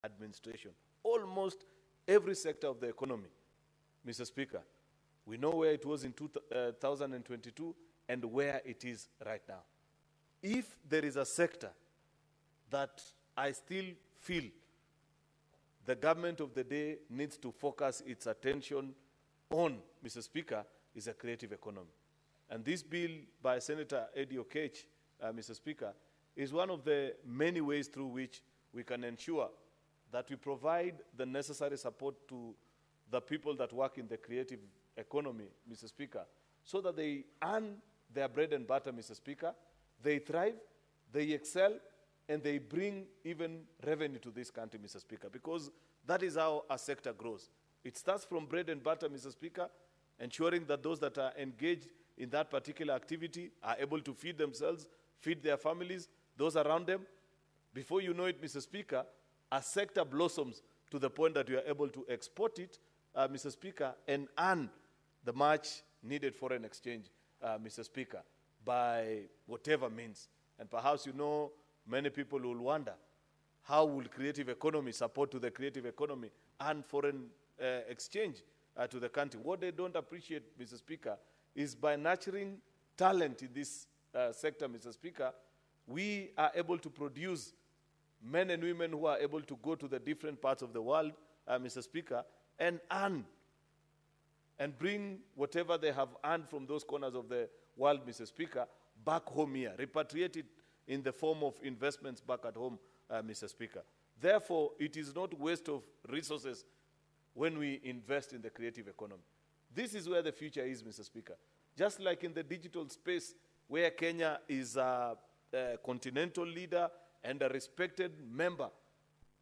administration. Almost every sector of the economy, Mr. Speaker, we know where it was in 2022 and where it is right now. If there is a sector that I still feel the government of the day needs to focus its attention on, Mr. Speaker, is a creative economy. And this bill by Senator Eddie Okech, Mr. Speaker, is one of the many ways through which we can ensure that we provide the necessary support to the people that work in the creative economy, Mr. Speaker, so that they earn their bread and butter, Mr. Speaker, they thrive, they excel, and they bring even revenue to this country, Mr. Speaker, because that is how a sector grows. It starts from bread and butter, Mr. Speaker, ensuring that those that are engaged in that particular activity are able to feed themselves, feed their families, those around them. Before you know it, Mr. Speaker, a sector blossoms to the point that you are able to export it, Mr. Speaker, and earn the much needed foreign exchange, Mr. Speaker, by whatever means. And perhaps you know, many people will wonder, how will creative economy support to the creative economy and foreign exchange to the country? What they don't appreciate, Mr. Speaker, is by nurturing talent in this sector, Mr. Speaker, we are able to produce men and women who are able to go to the different parts of the world, Mr. Speaker, and earn and bring whatever they have earned from those corners of the world, Mr. Speaker, back home here, repatriate it in the form of investments back at home, Mr. Speaker. Therefore, it is not waste of resources when we invest in the creative economy. This is where the future is, Mr. Speaker. Just like in the digital space, where Kenya is a continental leader and a respected member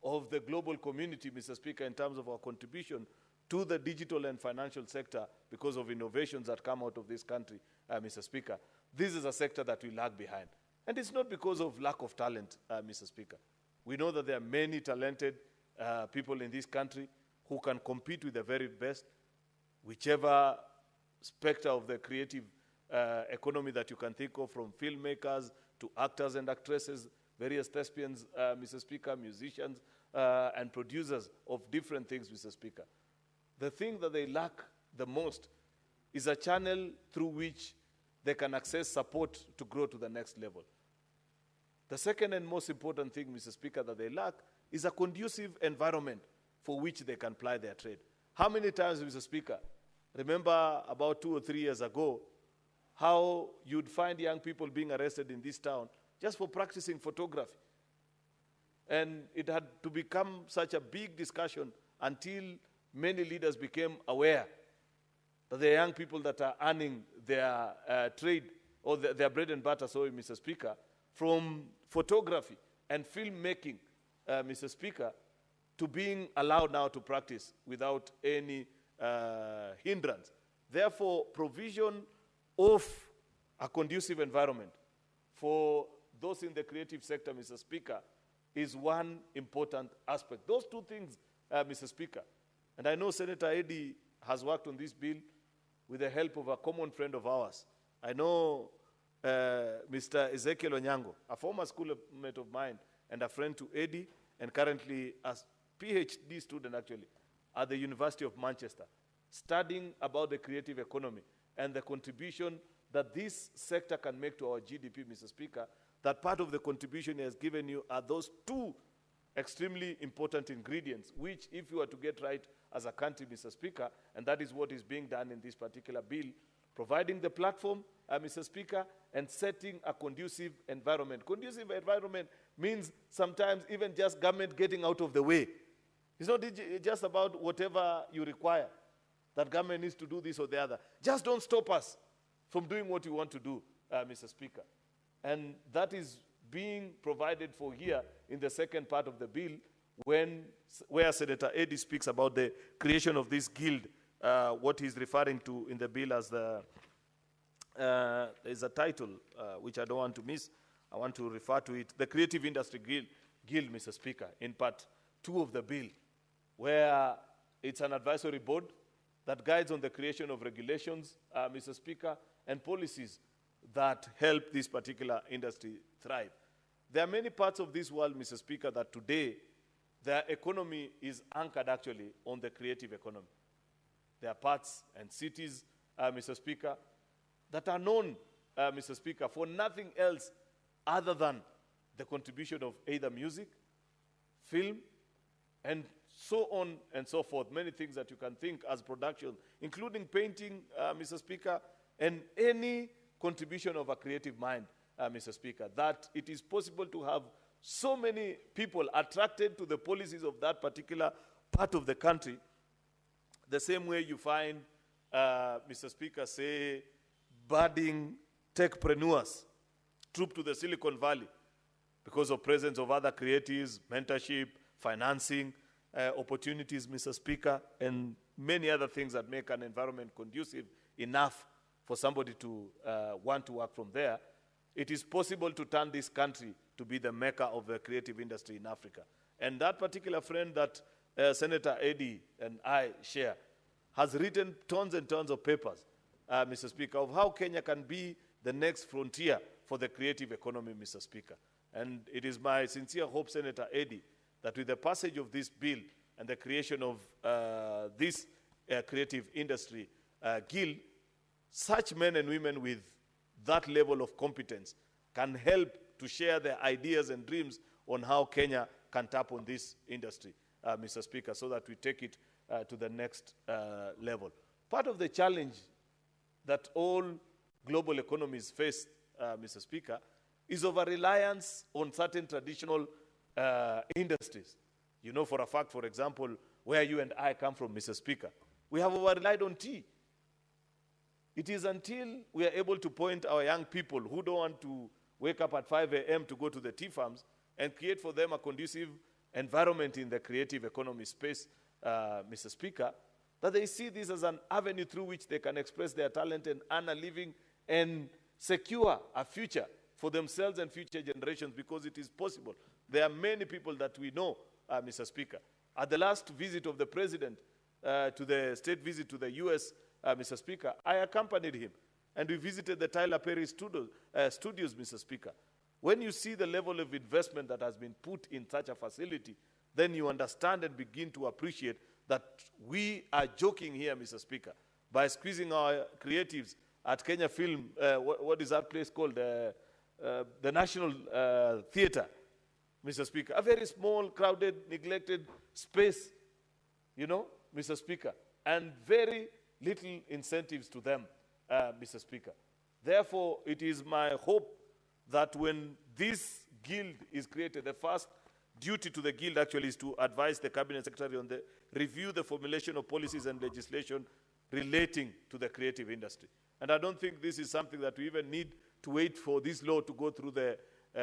of the global community, Mr. Speaker, in terms of our contribution to the digital and financial sector because of innovations that come out of this country, Mr. Speaker. This is a sector that we lag behind. And it's not because of lack of talent, Mr. Speaker. We know that there are many talented people in this country who can compete with the very best, whichever specter of the creative economy that you can think of, from filmmakers to actors and actresses, various thespians, Mr. Speaker, musicians, and producers of different things, Mr. Speaker. The thing that they lack the most is a channel through which they can access support to grow to the next level. The second and most important thing, Mr. Speaker, that they lack is a conducive environment for which they can ply their trade. How many times, Mr. Speaker, remember about 2 or 3 years ago, how you'd find young people being arrested in this town just for practicing photography. And it had to become such a big discussion until many leaders became aware that the young people that are earning their trade, or their bread and butter, sorry, Mr. Speaker, from photography and filmmaking, Mr. Speaker, to being allowed now to practice without any hindrance. Therefore, provision of a conducive environment for those in the creative sector, Mr. Speaker, is one important aspect. Those two things, Mr. Speaker, and I know Senator Eddie has worked on this bill with the help of a common friend of ours. I know Mr. Ezekiel Onyango, a former schoolmate of mine and a friend to Eddie, and currently a PhD student actually at the University of Manchester, studying about the creative economy and the contribution that this sector can make to our GDP, Mr. Speaker. That part of the contribution he has given you are those two extremely important ingredients, which if you were to get right as a country, Mr. Speaker, and that is what is being done in this particular bill, providing the platform, Mr. Speaker, and setting a conducive environment. Conducive environment means sometimes even just government getting out of the way. It's not just about whatever you require, that government needs to do this or the other. Just don't stop us from doing what we want to do, Mr. Speaker. And that is being provided for here in the second part of the bill, where Senator Eddie speaks about the creation of this guild, what he's referring to in the bill as the, there's a title which I don't want to miss. I want to refer to it, the Creative Industry Guild, Mr. Speaker, in part 2 of the bill, where it's an advisory board that guides on the creation of regulations, Mr. Speaker, and policies that help this particular industry thrive. There are many parts of this world, Mr. Speaker, that today their economy is anchored actually on the creative economy. There are parts and cities, Mr. Speaker, that are known, Mr. Speaker, for nothing else other than the contribution of either music, film, and so on and so forth. Many things that you can think as production, including painting, Mr. Speaker, and any contribution of a creative mind, Mr. Speaker, that it is possible to have so many people attracted to the policies of that particular part of the country, the same way you find, Mr. Speaker, say, budding techpreneurs troop to the Silicon Valley because of presence of other creatives, mentorship, financing, opportunities, Mr. Speaker, and many other things that make an environment conducive enough for somebody to want to work from there. It is possible to turn this country to be the mecca of the creative industry in Africa. And that particular friend that Senator Eddie and I share has written tons and tons of papers, Mr. Speaker, of how Kenya can be the next frontier for the creative economy, Mr. Speaker. And it is my sincere hope, Senator Eddie, that with the passage of this bill and the creation of this creative industry guild, such men and women with that level of competence can help to share their ideas and dreams on how Kenya can tap on this industry, Mr. Speaker, so that we take it to the next level. Part of the challenge that all global economies face, Mr. Speaker, is over-reliance on certain traditional industries. You know for a fact, for example, where you and I come from, Mr. Speaker, we have over-relied on tea. It is until we are able to point our young people who don't want to wake up at 5 a.m. to go to the tea farms and create for them a conducive environment in the creative economy space, Mr. Speaker, that they see this as an avenue through which they can express their talent and earn a living and secure a future for themselves and future generations, because it is possible. There are many people that we know, Mr. Speaker. At the last visit of the President to the state visit to the U.S., Mr. Speaker, I accompanied him, and we visited the Tyler Perry studios, Mr. Speaker. When you see the level of investment that has been put in such a facility, then you understand and begin to appreciate that we are joking here, Mr. Speaker, by squeezing our creatives at Kenya Film, what is that place called? The National Theatre, Mr. Speaker. A very small, crowded, neglected space, you know, Mr. Speaker, and very little incentives to them, Mr. Speaker. Therefore, it is my hope that when this guild is created, the first duty to the guild actually is to advise the Cabinet Secretary on the review the formulation of policies and legislation relating to the creative industry. And I don't think this is something that we even need to wait for this law to go through the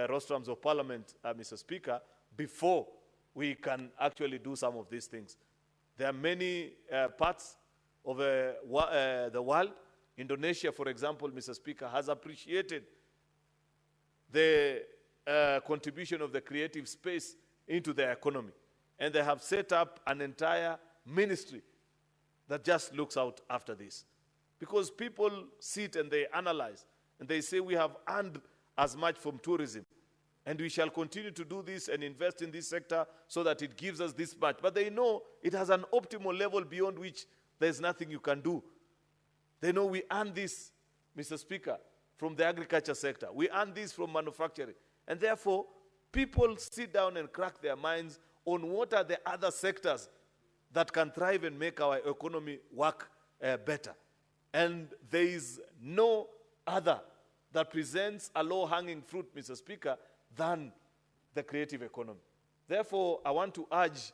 rostrums of Parliament, Mr. Speaker, before we can actually do some of these things. There are many parts of the world. Indonesia, for example, Mr. Speaker, has appreciated the contribution of the creative space into their economy. And they have set up an entire ministry that just looks out after this. Because people sit and they analyze, and they say we have earned as much from tourism, and we shall continue to do this and invest in this sector so that it gives us this much. But they know it has an optimal level beyond which there's nothing you can do. They know we earn this, Mr. Speaker, from the agriculture sector. We earn this from manufacturing. And therefore, people sit down and crack their minds on what are the other sectors that can thrive and make our economy work better. And there is no other that presents a low-hanging fruit, Mr. Speaker, than the creative economy. Therefore, I want to urge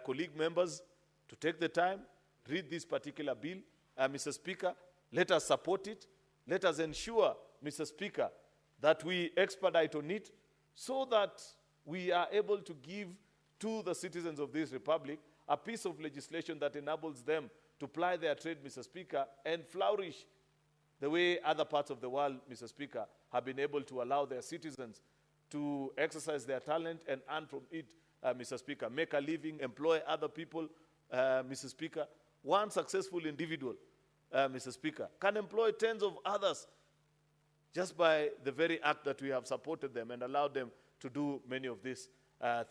colleague members to take the time, read this particular bill. Mr. Speaker, let us support it. Let us ensure, Mr. Speaker, that we expedite on it so that we are able to give to the citizens of this republic a piece of legislation that enables them to ply their trade, Mr. Speaker, and flourish the way other parts of the world, Mr. Speaker, have been able to allow their citizens to exercise their talent and earn from it, Mr. Speaker, make a living, employ other people, Mr. Speaker. One successful individual, Mr. Speaker, can employ tens of others just by the very act that we have supported them and allowed them to do many of these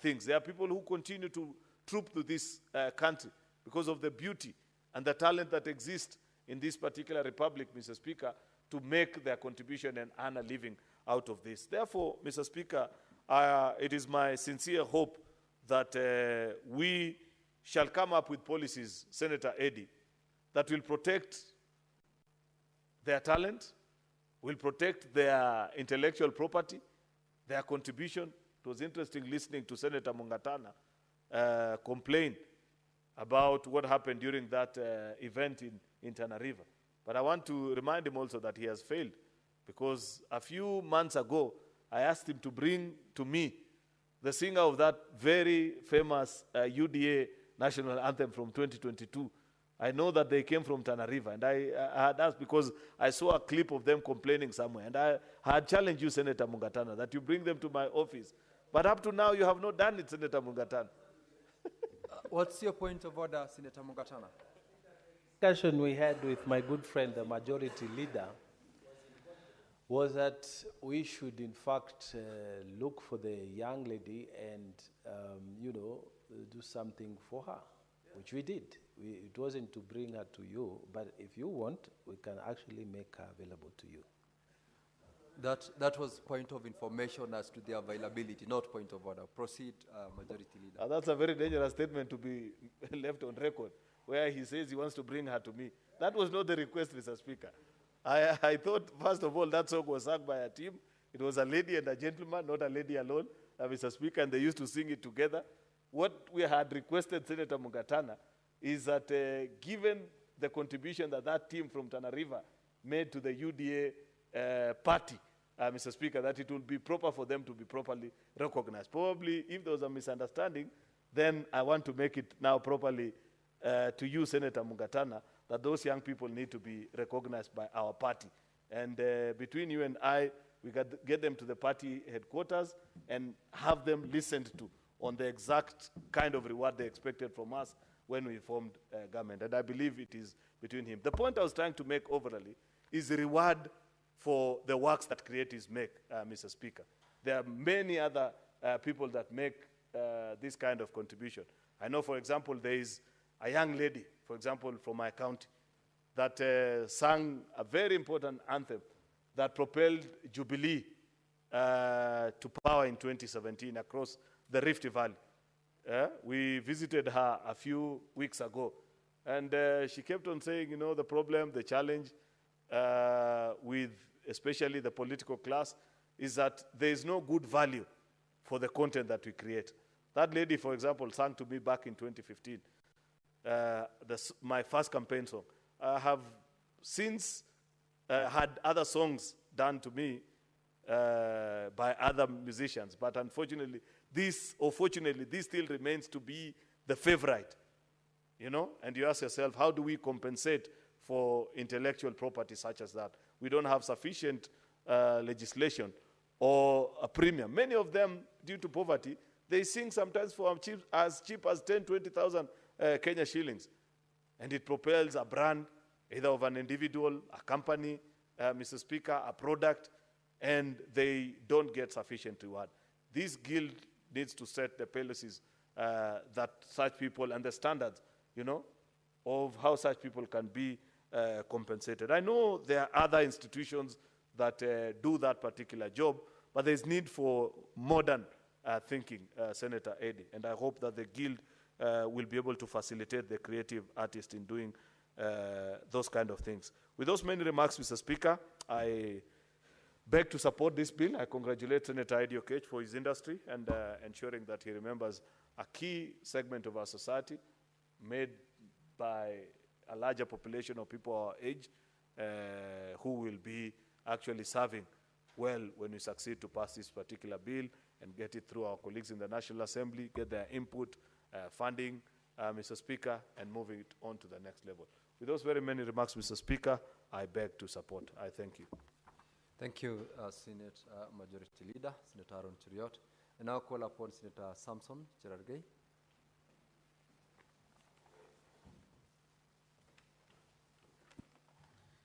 things. There are people who continue to troop to this country because of the beauty and the talent that exists in this particular republic, Mr. Speaker, to make their contribution and earn a living out of this. Therefore, Mr. Speaker, it is my sincere hope that we shall come up with policies, Senator Eddie, that will protect their talent, will protect their intellectual property, their contribution. It was interesting listening to Senator Mungatana complain about what happened during that event in Tana River. But I want to remind him also that he has failed, because a few months ago, I asked him to bring to me the singer of that very famous UDA national anthem from 2022. I know that they came from Tana River, and I had asked because I saw a clip of them complaining somewhere, and I had challenged you, Senator Mungatana, that you bring them to my office. But up to now, you have not done it, Senator Mungatana. What's your point of order, Senator Mungatana? Discussion we had with my good friend, the majority leader, was that we should, in fact, look for the young lady and, do something for her, which we did. It wasn't to bring her to you, but if you want, we can actually make her available to you. That was point of information as to the availability, not point of order. Proceed, Majority Leader. That's a very dangerous statement to be left on record, where he says he wants to bring her to me. That was not the request, Mr. Speaker. I thought, first of all, that song was sung by a team. It was a lady and a gentleman, not a lady alone, Mr. Speaker, and they used to sing it together. What we had requested, Senator Mungatana, is that given the contribution that team from Tana River made to the UDA party, Mr. Speaker, that it will be proper for them to be properly recognized. Probably, if there was a misunderstanding, then I want to make it now properly to you, Senator Mungatana, that those young people need to be recognized by our party. And between you and I, we got get them to the party headquarters and have them listened to on the exact kind of reward they expected from us when we formed government. And I believe it is between him. The point I was trying to make overally is the reward for the works that creatives make, Mr. Speaker. There are many other people that make this kind of contribution. I know, for example, there is a young lady, for example, from my county, that sang a very important anthem that propelled Jubilee to power in 2017 across the Rift Valley. We visited her a few weeks ago, and she kept on saying, you know, the problem, the challenge with especially the political class is that there is no good value for the content that we create. That lady, for example, sang to me back in 2015, my first campaign song. I have since had other songs done to me by other musicians, but unfortunately, this still remains to be the favorite, you know? And you ask yourself, how do we compensate for intellectual property such as that? We don't have sufficient legislation or a premium. Many of them, due to poverty, they sing sometimes for as cheap as 10, 20,000 Kenya shillings. And it propels a brand, either of an individual, a company, Mr. Speaker, a product, and they don't get sufficient reward. This guild needs to set the policies that such people and the standards, you know, of how such people can be compensated. I know there are other institutions that do that particular job, but there's need for modern thinking, Senator Eddie, and I hope that the guild will be able to facilitate the creative artists in doing those kind of things. With those many remarks, Mr. Speaker, I beg to support this bill. I congratulate Senator Eddie Okech for his industry and ensuring that he remembers a key segment of our society made by a larger population of people our age who will be actually serving well when we succeed to pass this particular bill and get it through our colleagues in the National Assembly, get their input, funding, Mr. Speaker, and moving it on to the next level. With those very many remarks, Mr. Speaker, I beg to support. I thank you. Thank you, Senate Majority Leader, Senator Aaron Cheriot. And now call upon Senator Samson Cherargei.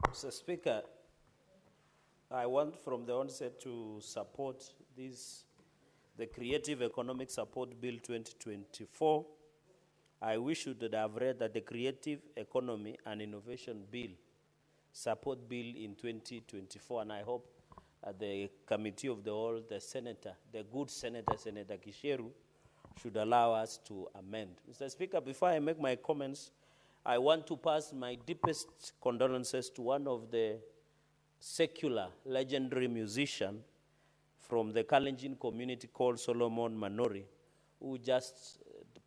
Mr. Speaker, I want from the onset to support the the Creative Economic Support Bill 2024. I wish you would have read that the Creative Economy and Innovation Bill, Support Bill in 2024, and I hope the Committee of the Whole, the Senator, the good Senator, Senator Kisheru, should allow us to amend. Mr. Speaker, before I make my comments, I want to pass my deepest condolences to one of the secular, legendary musician from the Kalenjin community called Solomon Manori, who just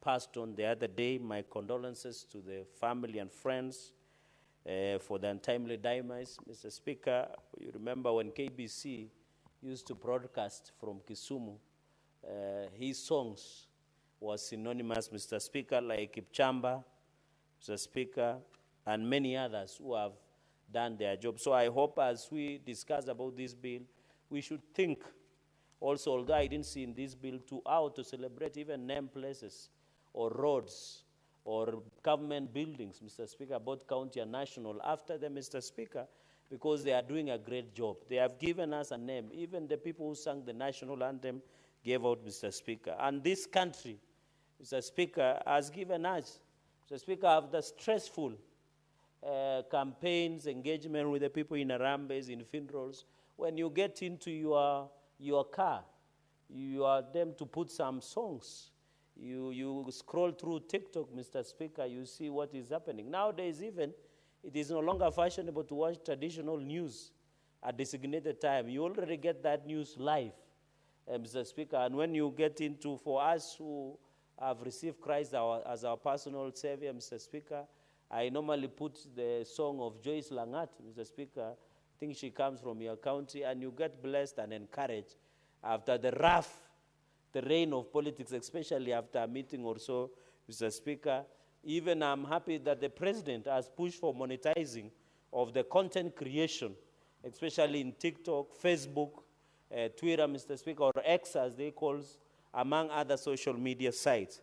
passed on the other day. My condolences to the family and friends for the untimely demise. Mr. Speaker, you remember when KBC used to broadcast from Kisumu, his songs was synonymous, Mr. Speaker, like Kipchamba, Mr. Speaker, and many others who have done their job. So I hope as we discuss about this bill, we should think also, although I didn't see in this bill, to how to celebrate even name places or roads or government buildings, Mr. Speaker, both county and national, after them, Mr. Speaker, because they are doing a great job. They have given us a name. Even the people who sang the national anthem gave out, Mr. Speaker. And this country, Mr. Speaker, has given us, Mr. Speaker, after stressful campaigns, engagement with the people in Arambes, in funerals, when you get into your car, you are them to put some songs. You scroll through TikTok, Mr. Speaker, you see what is happening. Nowadays even, it is no longer fashionable to watch traditional news at designated time. You already get that news live, Mr. Speaker. And when you get into, for us who have received Christ as our personal Savior, Mr. Speaker, I normally put the song of Joyce Langat, Mr. Speaker. I think she comes from your county, and you get blessed and encouraged after the rain of politics, especially after a meeting or so, Mr. Speaker. Even I'm happy that the president has pushed for monetizing of the content creation, especially in TikTok, Facebook, Twitter, Mr. Speaker, or X as they call, among other social media sites.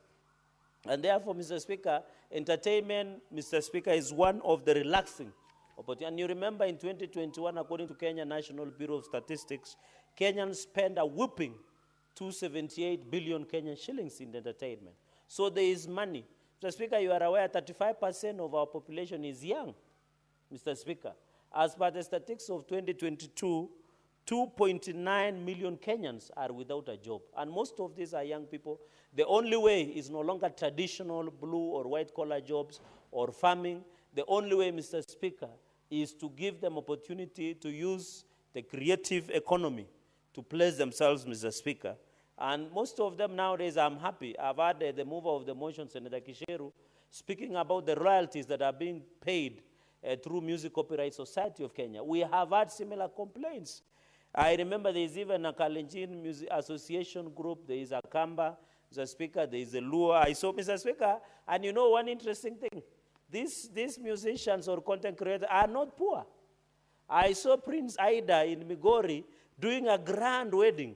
And therefore, Mr. Speaker, entertainment, Mr. Speaker, is one of the relaxing opportunities. And you remember in 2021, according to Kenya National Bureau of Statistics, Kenyans spend a whooping 278 billion Kenyan shillings in entertainment. So there is money. Mr. Speaker, you are aware 35% of our population is young, Mr. Speaker. As per the statistics of 2022, 2.9 million Kenyans are without a job. And most of these are young people. The only way is no longer traditional blue or white collar jobs or farming. The only way, Mr. Speaker, is to give them opportunity to use the creative economy to place themselves, Mr. Speaker. And most of them nowadays, I'm happy. I've had the mover of the motion, Senator Kisheru, speaking about the royalties that are being paid through Music Copyright Society of Kenya. We have had similar complaints. I remember there is even a Kalenjin Music Association group, there is a Kamba, Mr. Speaker, there is a Lua. I saw, Mr. Speaker, and you know one interesting thing, these musicians or content creators are not poor. I saw Prince Ida in Migori doing a grand wedding.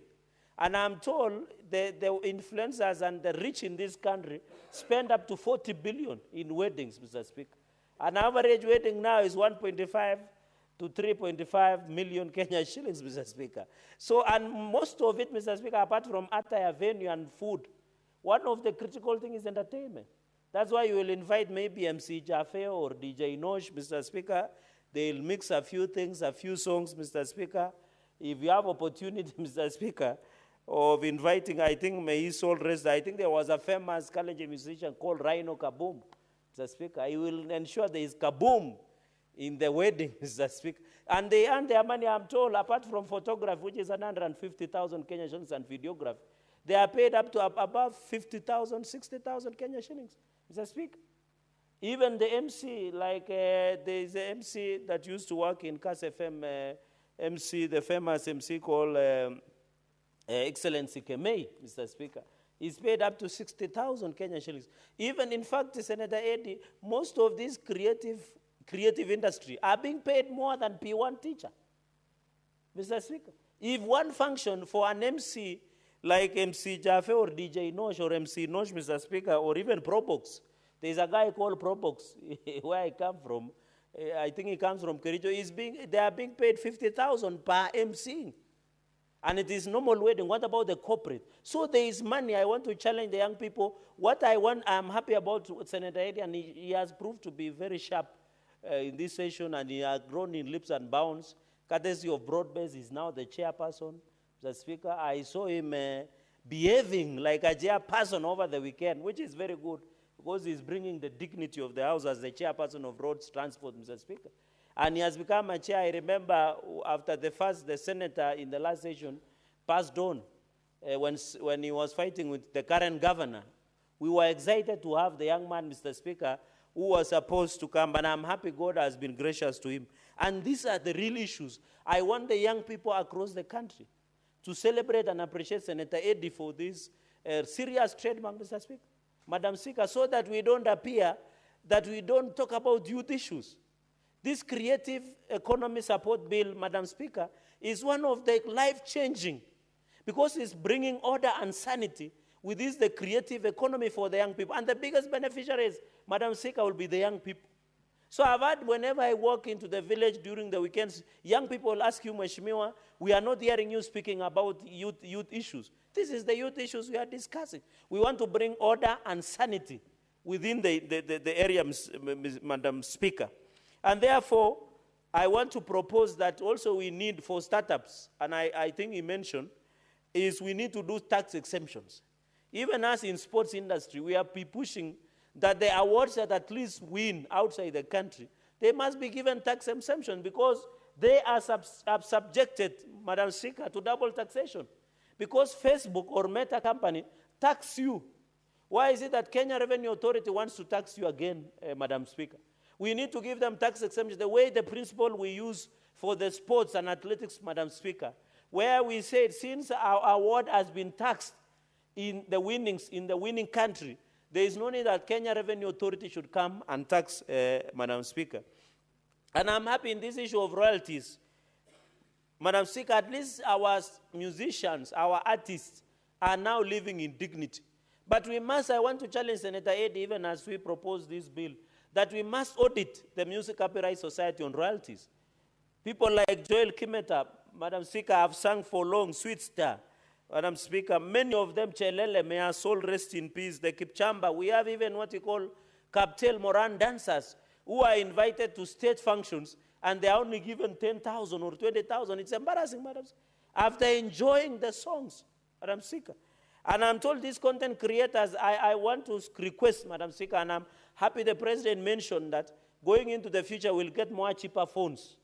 And I'm told the influencers and the rich in this country spend up to 40 billion in weddings, Mr. Speaker. An average wedding now is 1.5 to 3.5 million Kenya shillings, Mr. Speaker. So, and most of it, Mr. Speaker, apart from attire, venue, and food, one of the critical things is entertainment. That's why you will invite maybe MC Jaffe or DJ Nosh, Mr. Speaker. They'll mix a few things, a few songs, Mr. Speaker. If you have opportunity, Mr. Speaker, of inviting, I think, may his soul rest, I think there was a famous Kalenjin musician called Rhino Kaboom, Mr. Speaker. I will ensure there is Kaboom in the wedding, Mr. Speaker. And they earn their money, I'm told, apart from photography, which is 150,000 Kenya shillings, and videography, they are paid up to above 50,000, 60,000 Kenya shillings, Mr. Speaker. Even the MC, like there is an MC that used to work in Kass FM, MC, the famous MC called Excellency Kemei, Mr. Speaker. He's paid up to 60,000 Kenya shillings. Even, in fact, Senator Eddie, most of these creative industry are being paid more than P1 teacher, Mr. Speaker. If one function for an MC, like MC Jaffe or DJ Nosh or MC Nosh, Mr. Speaker, or even Probox, there's a guy called Probox, where I come from, I think he comes from Kericho, they are being paid 50,000 per MC. And it is normal wedding. What about the corporate? So there is money. I want to challenge the young people. What I'm happy about Senator Eddie, and he has proved to be very sharp in this session, and he has grown in leaps and bounds. Courtesy of Broad-Based, he's now the chairperson, the speaker. I saw him behaving like a chairperson over the weekend, which is very good, because he's bringing the dignity of the House as the chairperson of Roads Transport, Mr. Speaker. And he has become a chair. I remember after the senator in the last session passed on when he was fighting with the current governor. We were excited to have the young man, Mr. Speaker, who was supposed to come, but I'm happy God has been gracious to him. And these are the real issues. I want the young people across the country to celebrate and appreciate Senator Eddie for this serious trademark, Mr. Speaker, Madam Speaker, so that we don't appear that we don't talk about youth issues. This creative economy support bill, Madam Speaker, is one of the life-changing, because it's bringing order and sanity within the creative economy for the young people. And the biggest beneficiaries, Madam Speaker, will be the young people. So I've had, whenever I walk into the village during the weekends, young people will ask you, Mheshimiwa, we are not hearing you speaking about youth issues. This is the youth issues we are discussing. We want to bring order and sanity within the area, Madam Speaker. And therefore, I want to propose that also we need for startups, and I think he mentioned, is we need to do tax exemptions. Even us in sports industry, we are pushing that the awards that at least win outside the country, they must be given tax exemption, because they are subjected, Madam Speaker, to double taxation. Because Facebook or Meta company tax you. Why is it that Kenya Revenue Authority wants to tax you again, Madam Speaker? We need to give them tax exemption, the way the principle we use for the sports and athletics, Madam Speaker, where we said since our award has been taxed in the winning country, there is no need that Kenya Revenue Authority should come and tax, Madam Speaker. And I'm happy in this issue of royalties. Madam Speaker, at least our musicians, our artists are now living in dignity. But I want to challenge Senator Eddie, even as we propose this bill, that we must audit the Music Copyright Society on royalties. People like Joel Kimeta, Madam Speaker, have sung for long, Sweet Star. Madam Speaker, many of them, Chelele, may our soul rest in peace, the Kipchamba. We have even what we call Captel Moran dancers who are invited to state functions, and they are only given 10,000 or 20,000. It's embarrassing, Madam Speaker, after enjoying the songs, Madam Speaker. And I'm told these content creators, I want to request, Madam Speaker, and I'm happy the President mentioned that going into the future we'll get more cheaper phones.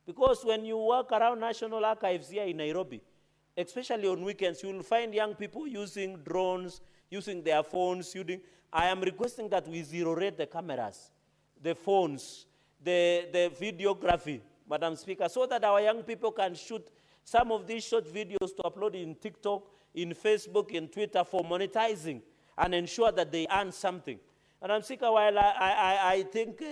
Because when you walk around National Archives here in Nairobi, especially on weekends, you will find young people using drones, using their phones. I am requesting that we zero rate the cameras, the phones, the videography, Madam Speaker, so that our young people can shoot some of these short videos to upload in TikTok, in Facebook, in Twitter for monetizing and ensure that they earn something. Madam Speaker, while I think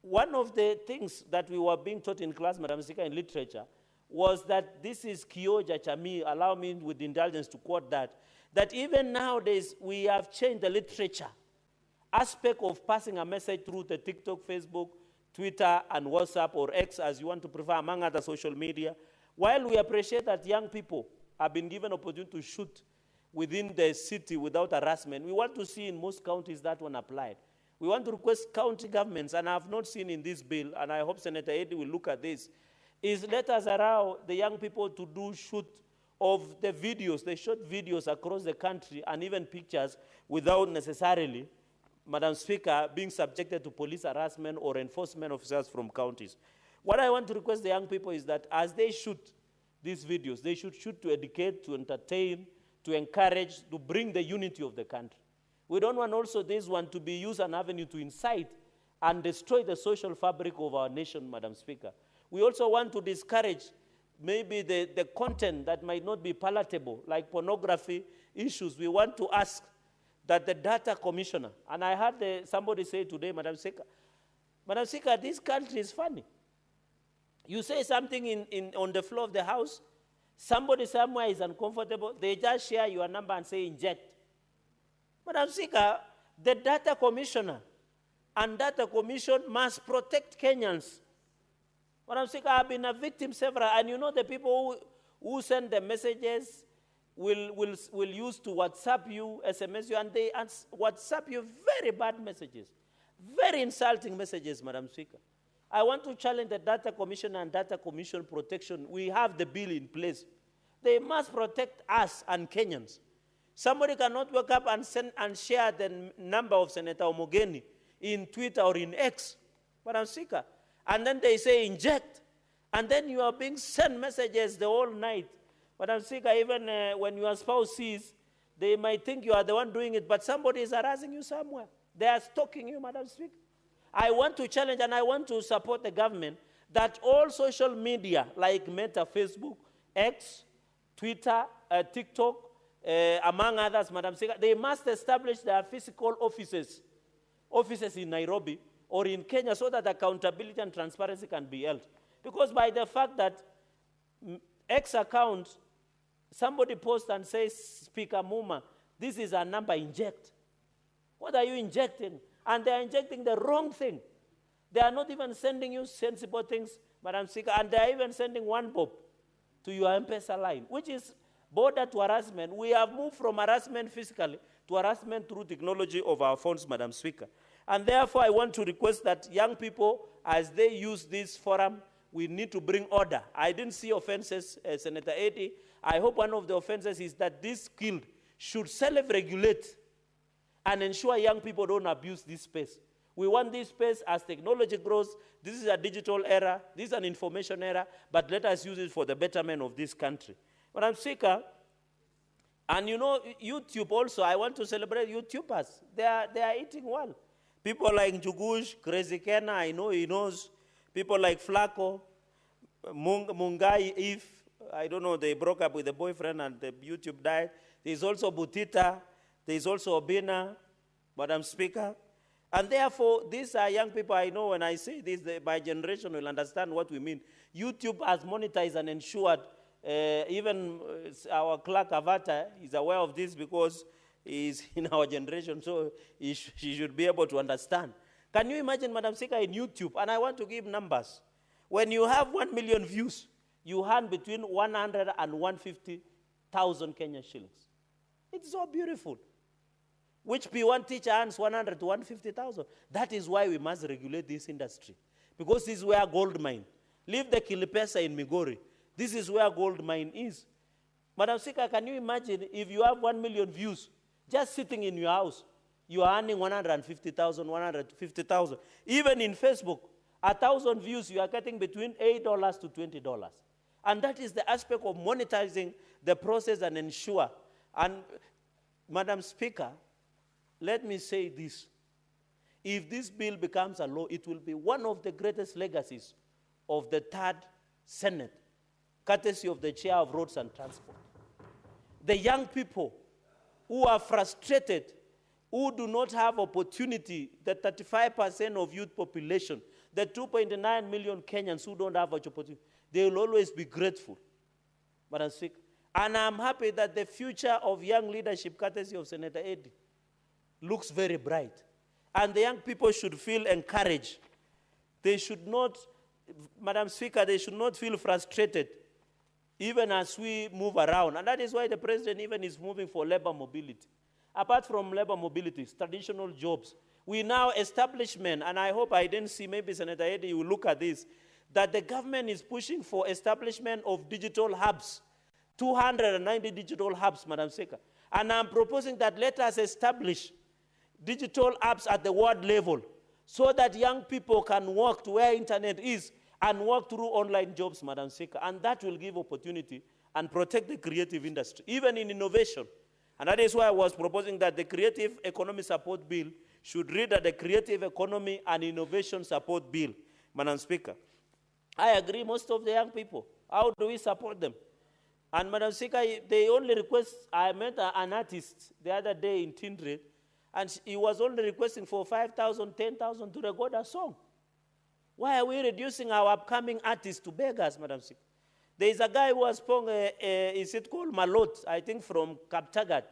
one of the things that we were being taught in class, Madam Speaker, in literature, was that this is Kioja Chami, allow me with indulgence to quote that even nowadays we have changed the literature aspect of passing a message through the TikTok, Facebook, Twitter, and WhatsApp, or X, as you want to prefer, among other social media. While we appreciate that young people have been given opportunity to shoot within the city without harassment, we want to see in most counties that one applied. We want to request county governments, and I have not seen in this bill, and I hope Senator Eddie will look at this, is let us allow the young people to do shoot of the videos, the short videos across the country, and even pictures, without necessarily, Madam Speaker, being subjected to police harassment or enforcement officers from counties. What I want to request the young people is that as they shoot these videos, they should shoot to educate, to entertain, to encourage, to bring the unity of the country. We don't want also this one to be used as an avenue to incite and destroy the social fabric of our nation, Madam Speaker. We also want to discourage maybe the content that might not be palatable, like pornography issues. We want to ask that the data commissioner, and I heard somebody say today, Madam Speaker, this country is funny. You say something on the floor of the house, somebody somewhere is uncomfortable, they just share your number and say inject. Madam Speaker, the data commissioner and data commission must protect Kenyans. Madam Speaker, I've been a victim several, and you know the people who send the messages will use to WhatsApp you, SMS you, and they WhatsApp you very bad messages, very insulting messages, Madam Speaker. I want to challenge the Data Commission and Data Commission protection. We have the bill in place. They must protect us and Kenyans. Somebody cannot wake up and send and share the number of Senator Omogeni in Twitter or in X, Madam Speaker, and then they say inject, and then you are being sent messages the whole night. Madam Speaker, even when your spouse sees, they might think you are the one doing it, but somebody is harassing you somewhere. They are stalking you, Madam Speaker. I want to challenge and I want to support the government that all social media like Meta, Facebook, X, Twitter, TikTok, among others, Madam Speaker, they must establish their physical offices in Nairobi or in Kenya so that accountability and transparency can be held. Because by the fact that X account, somebody posts and says, Speaker Muma, this is a number, inject. What are you injecting? And they are injecting the wrong thing. They are not even sending you sensible things, Madam Speaker, and they are even sending one bob to your M-Pesa line, which is border to harassment. We have moved from harassment physically to harassment through technology of our phones, Madam Speaker. And therefore, I want to request that young people, as they use this forum, we need to bring order. I didn't see offenses, Senator Eddy. I hope one of the offenses is that this guild should self-regulate and ensure young people don't abuse this space. We want this space as technology grows. This is a digital era. This is an information era. But let us use it for the betterment of this country. Madam Speaker, and you know, YouTube also, I want to celebrate YouTubers. They are eating well. People like Njugush, Crazy Kena, I know he knows. People like Flacco, Mungai, if, I don't know, they broke up with the boyfriend and the YouTube died. There's also Butita. There's also Obina, Madam Speaker. And therefore, these are young people. I know when I say this, my generation will understand what we mean. YouTube has monetized and ensured, even our clerk Avata is aware of this because he's in our generation, so she should be able to understand. Can you imagine, Madam Speaker, in YouTube? And I want to give numbers. When you have 1 million views, you earn between 100 and 150,000 Kenyan shillings. It's so beautiful. Which P1 teacher earns 100 to 150,000. That is why we must regulate this industry. Because this is where gold mine. Leave the Kilipesa in Migori. This is where gold mine is. Madam Speaker, can you imagine if you have 1 million views just sitting in your house, you are earning 150,000, 150,000. Even in Facebook, 1,000 views, you are getting between $8 to $20. And that is the aspect of monetizing the process and ensure. And Madam Speaker, let me say this. If this bill becomes a law, it will be one of the greatest legacies of the third Senate, courtesy of the Chair of Roads and Transport. The young people who are frustrated, who do not have opportunity, the 35% of youth population, the 2.9 million Kenyans who don't have opportunity, they will always be grateful. Madam Speaker. And I'm happy that the future of young leadership, courtesy of Senator Eddy, looks very bright. And the young people should feel encouraged. They should not, Madam Speaker, they should not feel frustrated, even as we move around. And that is why the president even is moving for labor mobility. Apart from labor mobility, traditional jobs, we now establishment, and I hope I didn't see, maybe Senator Eddy, you will look at this, that the government is pushing for establishment of digital hubs, 290 digital hubs, Madam Speaker. And I'm proposing that let us establish digital apps at the world level so that young people can walk to where internet is and walk through online jobs, Madam Speaker. And that will give opportunity and protect the creative industry, even in innovation. And that is why I was proposing that the Creative Economy Support Bill should read as the Creative Economy and Innovation Support Bill, Madam Speaker. I agree, most of the young people. How do we support them? And Madam Speaker, they only request, I met an artist the other day in Tindred, and he was only requesting for 5,000, 10,000 to record a song. Why are we reducing our upcoming artists to beggars, Madam Speaker? There is a guy who has sprung, is it called Malot, I think from Kaptagat.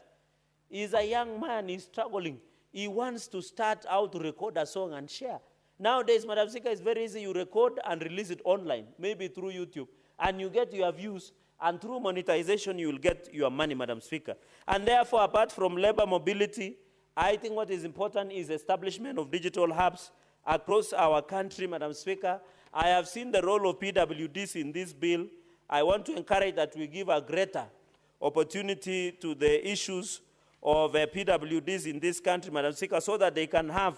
He's a young man, he's struggling. He wants to start out to record a song and share. Nowadays, Madam Speaker, it's very easy. You record and release it online, maybe through YouTube, and you get your views. And through monetization, you will get your money, Madam Speaker. And therefore, apart from labor mobility, I think what is important is establishment of digital hubs across our country, Madam Speaker. I have seen the role of PWDs in this bill. I want to encourage that we give a greater opportunity to the issues of PWDs in this country, Madam Speaker, so that they can have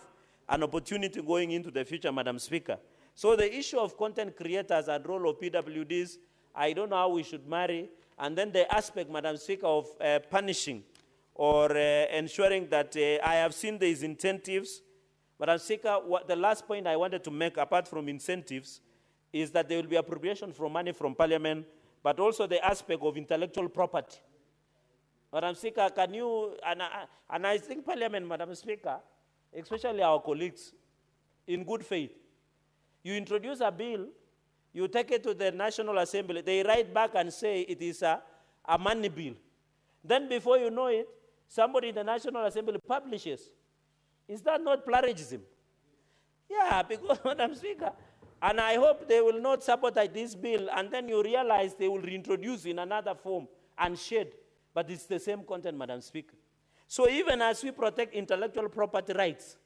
an opportunity going into the future, Madam Speaker. So the issue of content creators and role of PWDs, I don't know how we should marry. And then the aspect, Madam Speaker, of punishing or ensuring that I have seen these incentives. Madam Speaker, the last point I wanted to make, apart from incentives, is that there will be appropriation from money from Parliament, but also the aspect of intellectual property. Madam Speaker, can you, and I think Parliament, Madam Speaker, especially our colleagues, in good faith, you introduce a bill, you take it to the National Assembly, they write back and say it is a money bill. Then before you know it, somebody in the National Assembly publishes. Is that not plagiarism? Yeah, because, Madam Speaker, and I hope they will not sabotage this bill, and then you realize they will reintroduce in another form and shed, but it's the same content, Madam Speaker. So even as we protect intellectual property rights,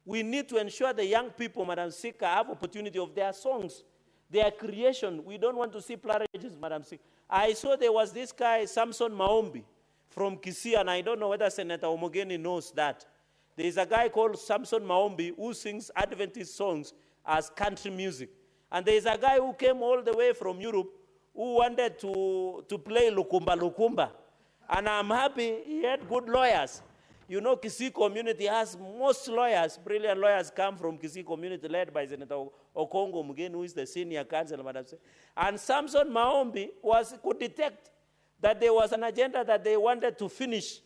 we need to ensure the young people, Madam Speaker, have opportunity of their songs, their creation. We don't want to see plagiarism, Madam Speaker. I saw there was this guy, Samson Maombi, from Kisii, and I don't know whether Senator Omogeni knows that. There is a guy called Samson Maombi who sings Adventist songs as country music. And there is a guy who came all the way from Europe who wanted to play Lukumba Lukumba. And I'm happy he had good lawyers. You know, Kisii community has most lawyers, brilliant lawyers come from Kisii community led by Senator Okongo Mugeni, who is the senior counsel, Madam Speaker. And Samson Maombi could detect that there was an agenda that they wanted to finish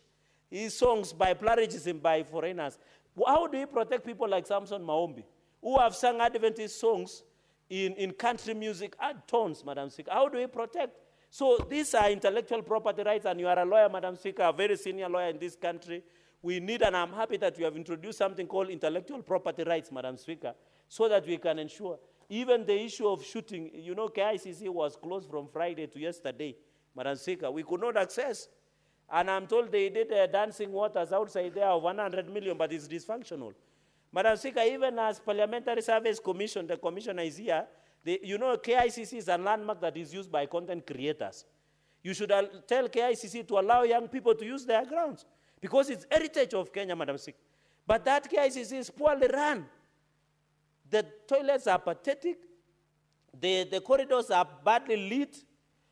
his songs by plagiarism by foreigners. How do you protect people like Samson Maombi, who have sung Adventist songs in country music at tones, Madam Speaker? How do we protect? So these are intellectual property rights, and you are a lawyer, Madam Speaker, a very senior lawyer in this country. We need, and I'm happy that you have introduced something called intellectual property rights, Madam Speaker, so that we can ensure. Even the issue of shooting, you know, KICC was closed from Friday to yesterday, Madam Speaker. We could not access. And I'm told they did dancing waters outside there of 100 million, but it's dysfunctional. Madam Speaker, even as Parliamentary Service Commission, the commissioner is here, you know, KICC is a landmark that is used by content creators. You should tell KICC to allow young people to use their grounds, because it's heritage of Kenya, Madam Speaker. But that KICC is poorly run. The toilets are pathetic. The corridors are badly lit.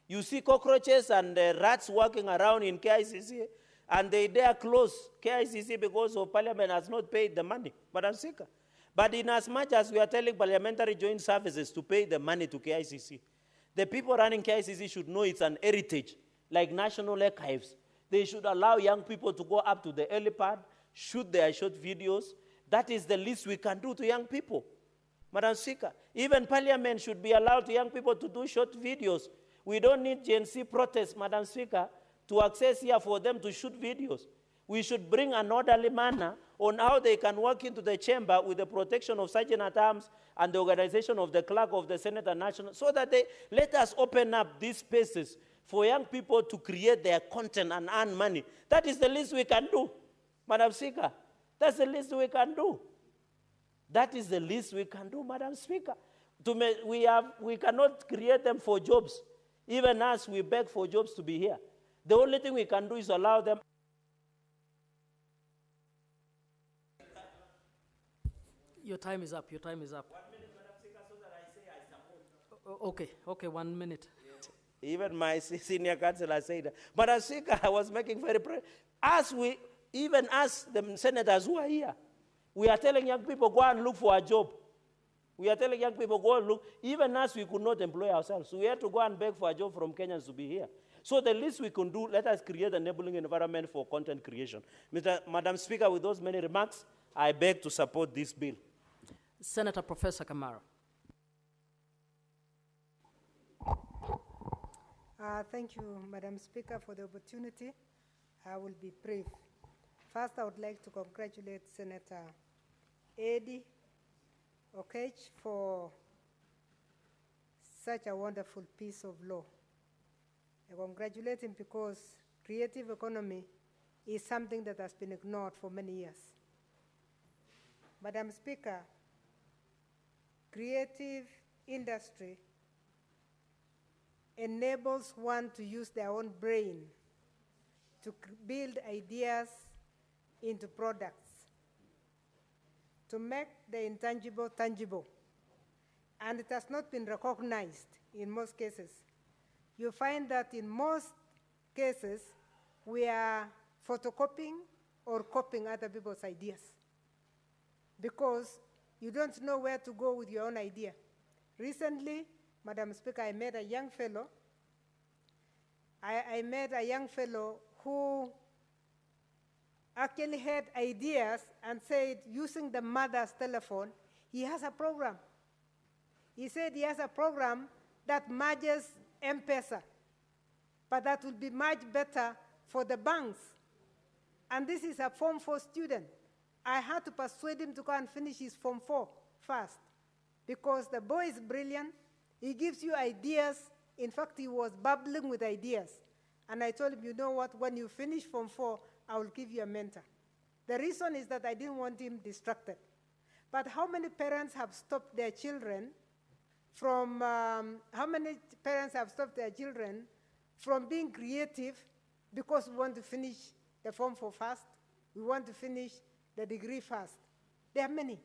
You see cockroaches and rats walking around in KICC, and they dare close KICC because of Parliament has not paid the money, Madam Speaker. But in as much as we are telling Parliamentary Joint Services to pay the money to KICC, the people running KICC should know it's an heritage, like National Archives. They should allow young people to go up to the helipad, shoot their short videos. That is the least we can do to young people, Madam Speaker. Even Parliament should be allowed to young people to do short videos. We don't need Gen Z protests, Madam Speaker, to access here for them to shoot videos. We should bring an orderly manner on how they can walk into the chamber with the protection of Sergeant-at-Arms and the organization of the clerk of the Senate and National, so that they let us open up these spaces for young people to create their content and earn money. That is the least we can do, Madam Speaker. That's the least we can do. That is the least we can do, Madam Speaker. We cannot create them for jobs. Even us, we beg for jobs to be here. The only thing we can do is allow them. Your time is up. Your time is up. 1 minute, Madam Speaker, so that I say I support. Okay, 1 minute. Even my senior counsellor said that. Madam Speaker, I was making very even as the senators who are here, we are telling young people, go and look for a job. We are telling young people, go and look. Even us, we could not employ ourselves. So we had to go and beg for a job from Kenyans to be here. So the least we can do, let us create an enabling environment for content creation. Madam Speaker, with those many remarks, I beg to support this bill. Senator Professor Kamara. Thank you, Madam Speaker, for the opportunity. I will be brief. First, I would like to congratulate Senator Eddie Okech for such a wonderful piece of law. I congratulate him because creative economy is something that has been ignored for many years. Madam Speaker, creative industry enables one to use their own brain to build ideas into products, to make the intangible tangible. And it has not been recognized in most cases. You find that in most cases, we are photocopying or copying other people's ideas because you don't know where to go with your own idea. Recently, Madam Speaker, I met a young fellow. I met a young fellow who actually had ideas and said, using the mother's telephone, he has a program. He said he has a program that merges M-Pesa, but that will be much better for the banks. And this is a Form 4 student. I had to persuade him to go and finish his Form 4 first, because the boy is brilliant. He gives you ideas. In fact, he was bubbling with ideas. And I told him, you know what, when you finish Form 4, I will give you a mentor. The reason is that I didn't want him distracted. But how many parents have stopped their children from, being creative because we want to finish the Form 4 first? We want to finish the degree first. There are many.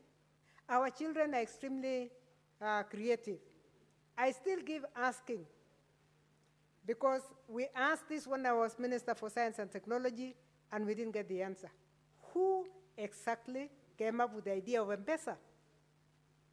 Our children are extremely creative. I still keep asking, because we asked this when I was Minister for Science and Technology, and we didn't get the answer. Who exactly came up with the idea of M-Pesa?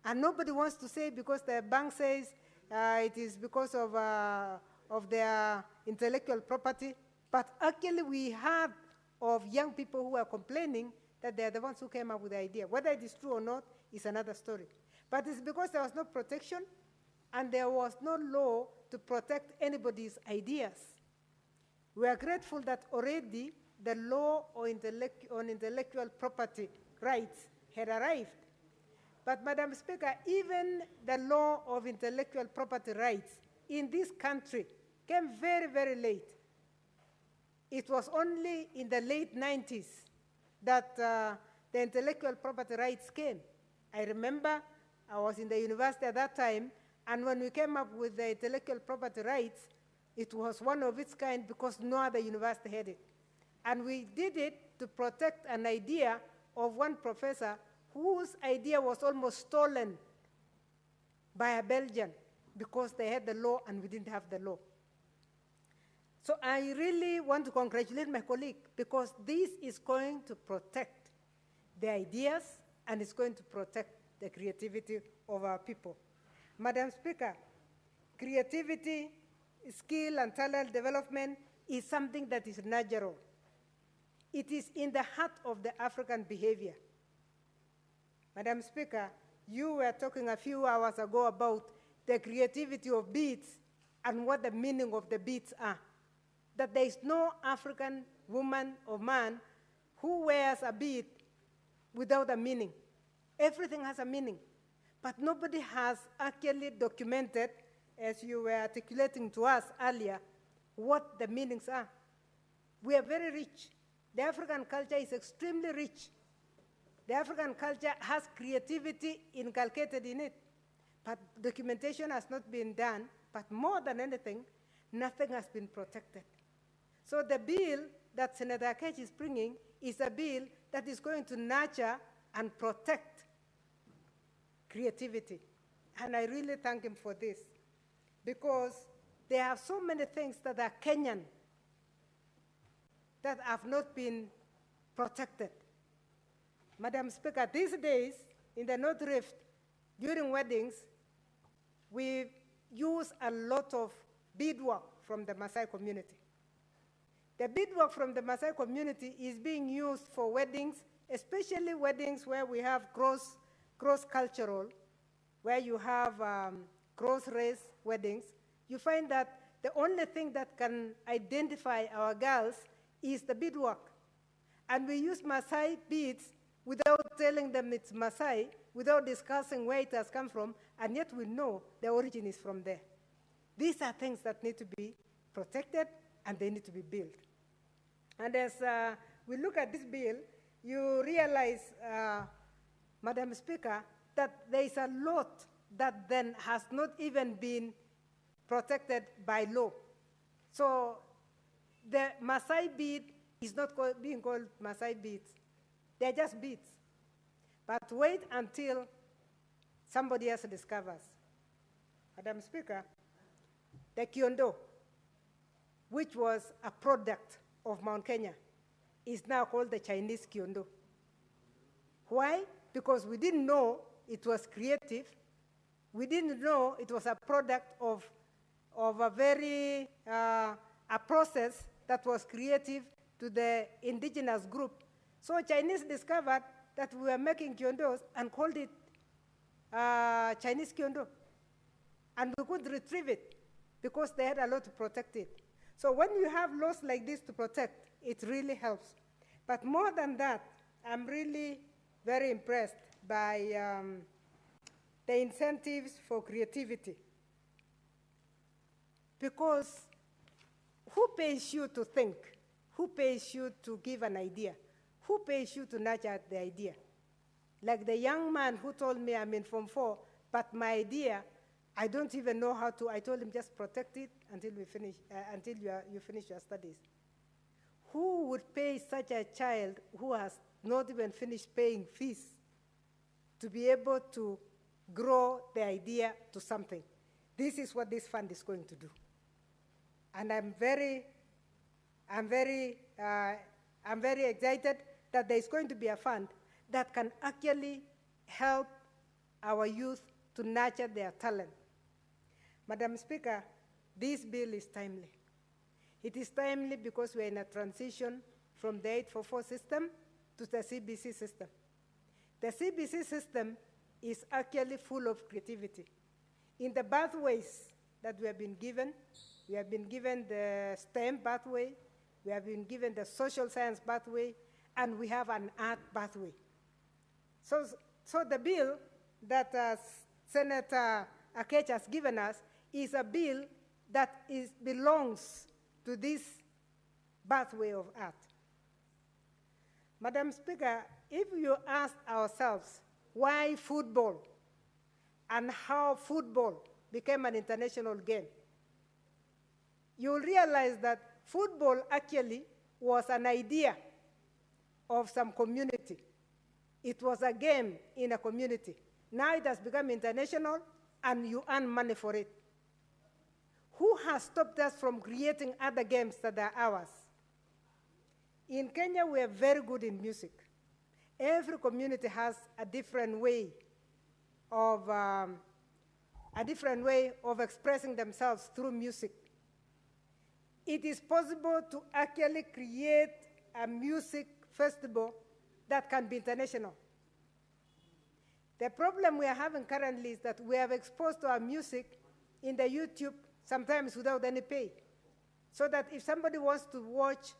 And nobody wants to say because the bank says it is because of their intellectual property. But actually we heard of young people who are complaining that they're the ones who came up with the idea. Whether it is true or not is another story. But it's because there was no protection and there was no law to protect anybody's ideas. We are grateful that already the law on intellectual property rights had arrived. But Madam Speaker, even the law of intellectual property rights in this country came very, very late. It was only in the late 90s that the intellectual property rights came. I remember I was in the university at that time, and when we came up with the intellectual property rights, it was one of its kind because no other university had it. And we did it to protect an idea of one professor whose idea was almost stolen by a Belgian because they had the law and we didn't have the law. So I really want to congratulate my colleague because this is going to protect the ideas and it's going to protect the creativity of our people. Madam Speaker, creativity, skill, and talent development is something that is natural. It is in the heart of the African behavior. Madam Speaker, you were talking a few hours ago about the creativity of beads and what the meaning of the beads are. That there is no African woman or man who wears a bead without a meaning. Everything has a meaning. But nobody has actually documented, as you were articulating to us earlier, what the meanings are. We are very rich. The African culture is extremely rich. The African culture has creativity inculcated in it. But documentation has not been done, but more than anything, nothing has been protected. So the bill that Senator Akech is bringing is a bill that is going to nurture and protect creativity. And I really thank him for this, because there are so many things that are Kenyan that have not been protected. Madam Speaker, these days, in the North Rift, during weddings, we use a lot of beadwork from the Maasai community. The beadwork from the Maasai community is being used for weddings, especially weddings where we have cross-cultural, where you have cross-race weddings. You find that the only thing that can identify our girls is the beadwork. And we use Maasai beads without telling them it's Maasai, without discussing where it has come from, and yet we know the origin is from there. These are things that need to be protected and they need to be built. And as we look at this bill, you realize, Madam Speaker, that there is a lot that then has not even been protected by law. So the Maasai bead is not being called Maasai beads. They're just beads. But wait until somebody else discovers. Madam Speaker, the kiondo, which was a product of Mount Kenya, is now called the Chinese kiondo. Why? Because we didn't know it was creative. We didn't know it was a product of a very, a process that was creative to the indigenous group. So Chinese discovered that we were making kiondos and called it Chinese kiondo. And we couldn't retrieve it because they had a law to protect it. So when you have laws like this to protect, it really helps. But more than that, I'm really very impressed by the incentives for creativity. Because who pays you to think? Who pays you to give an idea? Who pays you to nurture the idea? Like the young man who told me I'm in Form 4, but my idea, I don't even know how to. I told him just protect it until we finish, until you finish your studies. Who would pay such a child who has not even finished paying fees to be able to grow the idea to something? This is what this fund is going to do. And I'm very excited that there is going to be a fund that can actually help our youth to nurture their talent. Madam Speaker, this bill is timely. It is timely because we are in a transition from the 844 system to the CBC system. The CBC system is actually full of creativity. In the pathways that we have been given the STEM pathway, we have been given the social science pathway, and we have an art pathway. So the bill that Senator Akech has given us is a bill that belongs to this pathway of art. Madam Speaker, if you ask ourselves why football and how football became an international game, you'll realize that football actually was an idea of some community. It was a game in a community. Now it has become international, and you earn money for it. Who has stopped us from creating other games that are ours? In Kenya, we are very good in music. Every community has a different way of expressing themselves through music. It is possible to actually create a music festival that can be international. The problem we are having currently is that we have exposed to our music in the YouTube, sometimes without any pay. So that if somebody wants to watch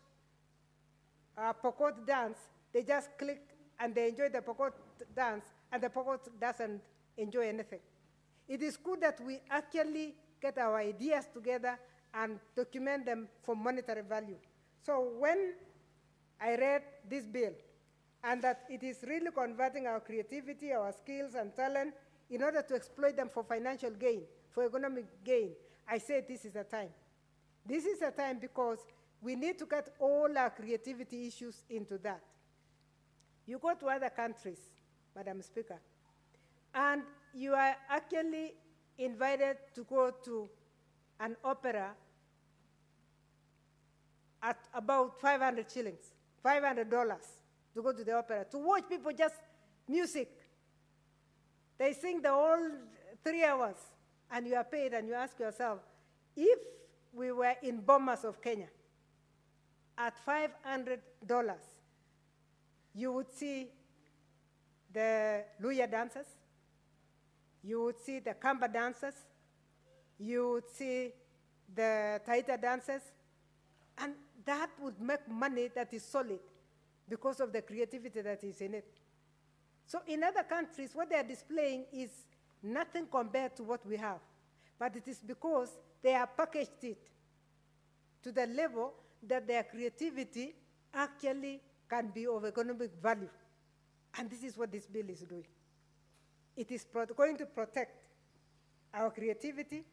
a Pokot dance, they just click and they enjoy the Pokot dance, and the Pokot doesn't enjoy anything. It is good that we actually get our ideas together and document them for monetary value. So when I read this bill, and that it is really converting our creativity, our skills and talent in order to exploit them for financial gain, for economic gain, I said this is a time. This is a time because we need to get all our creativity issues into that. You go to other countries, Madam Speaker, and you are actually invited to go to an opera at about 500 shillings, $500 to go to the opera, to watch people just music. They sing the whole 3 hours, and you are paid, and you ask yourself, if we were in Bomas of Kenya, at $500, you would see the Luya dancers, you would see the Kamba dancers, you would see the Taita dancers, and that would make money that is solid because of the creativity that is in it. So in other countries, what they are displaying is nothing compared to what we have. But it is because they have packaged it to the level that their creativity actually can be of economic value. And this is what this bill is doing. It is going to protect our creativity,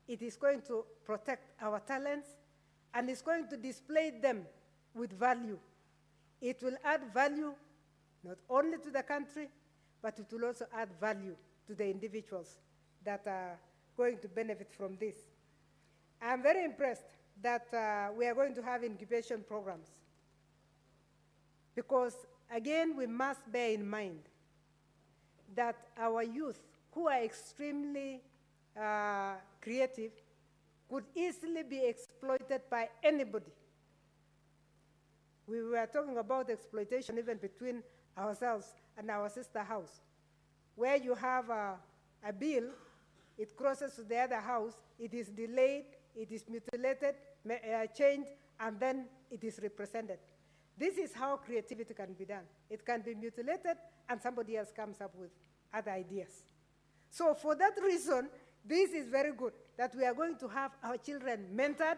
it is going to protect our talents, and it's going to display them with value. It will add value not only to the country, but it will also add value to the individuals that are going to benefit from this. I'm very impressed that we are going to have incubation programs, because, again, we must bear in mind that our youth, who are extremely creative, could easily be exploited by anybody. We were talking about exploitation even between ourselves and our sister house, where you have a bill, it crosses to the other house, it is delayed, it is mutilated, changed, and then it is represented. This is how creativity can be done. It can be mutilated, and somebody else comes up with other ideas. So for that reason, this is very good, that we are going to have our children mentored,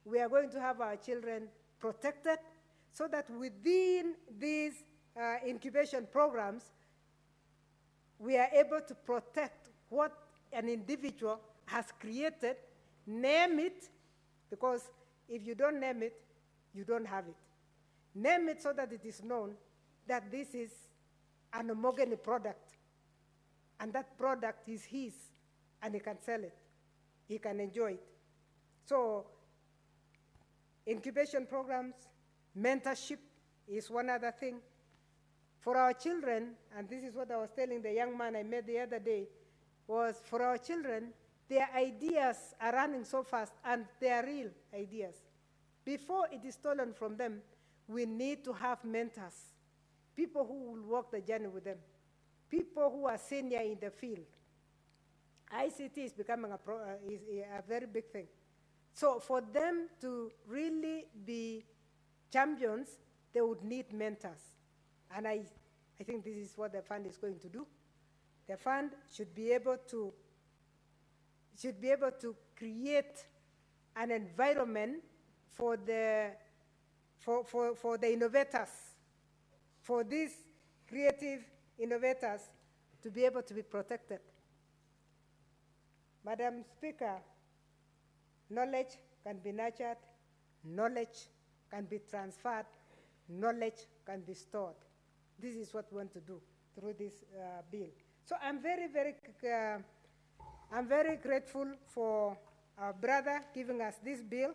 we are going to have our children protected, so that within these incubation programs, we are able to protect what an individual has created, name it, because if you don't name it, you don't have it. Name it so that it is known that this is an homogeny product, and that product is his, and he can sell it, he can enjoy it. So incubation programs, mentorship is one other thing. For our children, and this is what I was telling the young man I met the other day, was for our children, their ideas are running so fast, and they are real ideas. Before it is stolen from them, we need to have mentors, people who will walk the journey with them, people who are senior in the field. ICT is becoming a very big thing. So for them to really be champions, they would need mentors. And I think this is what the fund is going to do. The fund should be able to create an environment for the innovators, for these creative innovators to be able to be protected. Madam Speaker, knowledge can be nurtured, knowledge can be transferred, knowledge can be stored. This is what we want to do through this bill. So I'm very grateful for our brother giving us this bill.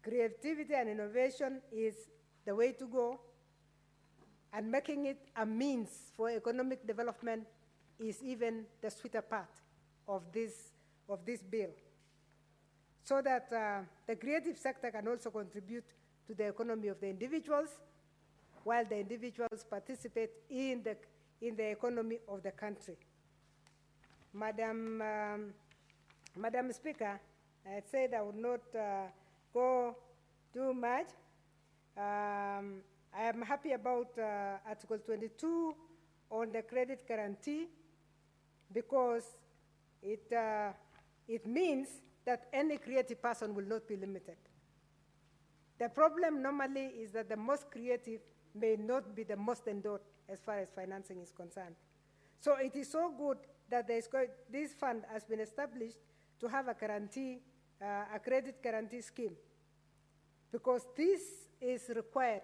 Creativity and innovation is the way to go, and making it a means for economic development is even the sweeter part of this bill, so that the creative sector can also contribute to the economy of the individuals, while the individuals participate in the economy of the country. Madam Speaker, I said I would not go too much. I am happy about Article 22 on the credit guarantee, because it means that any creative person will not be limited. The problem normally is that the most creative may not be the most endowed as far as financing is concerned. So it is so good that this fund has been established to have a guarantee, a credit guarantee scheme, because this is required.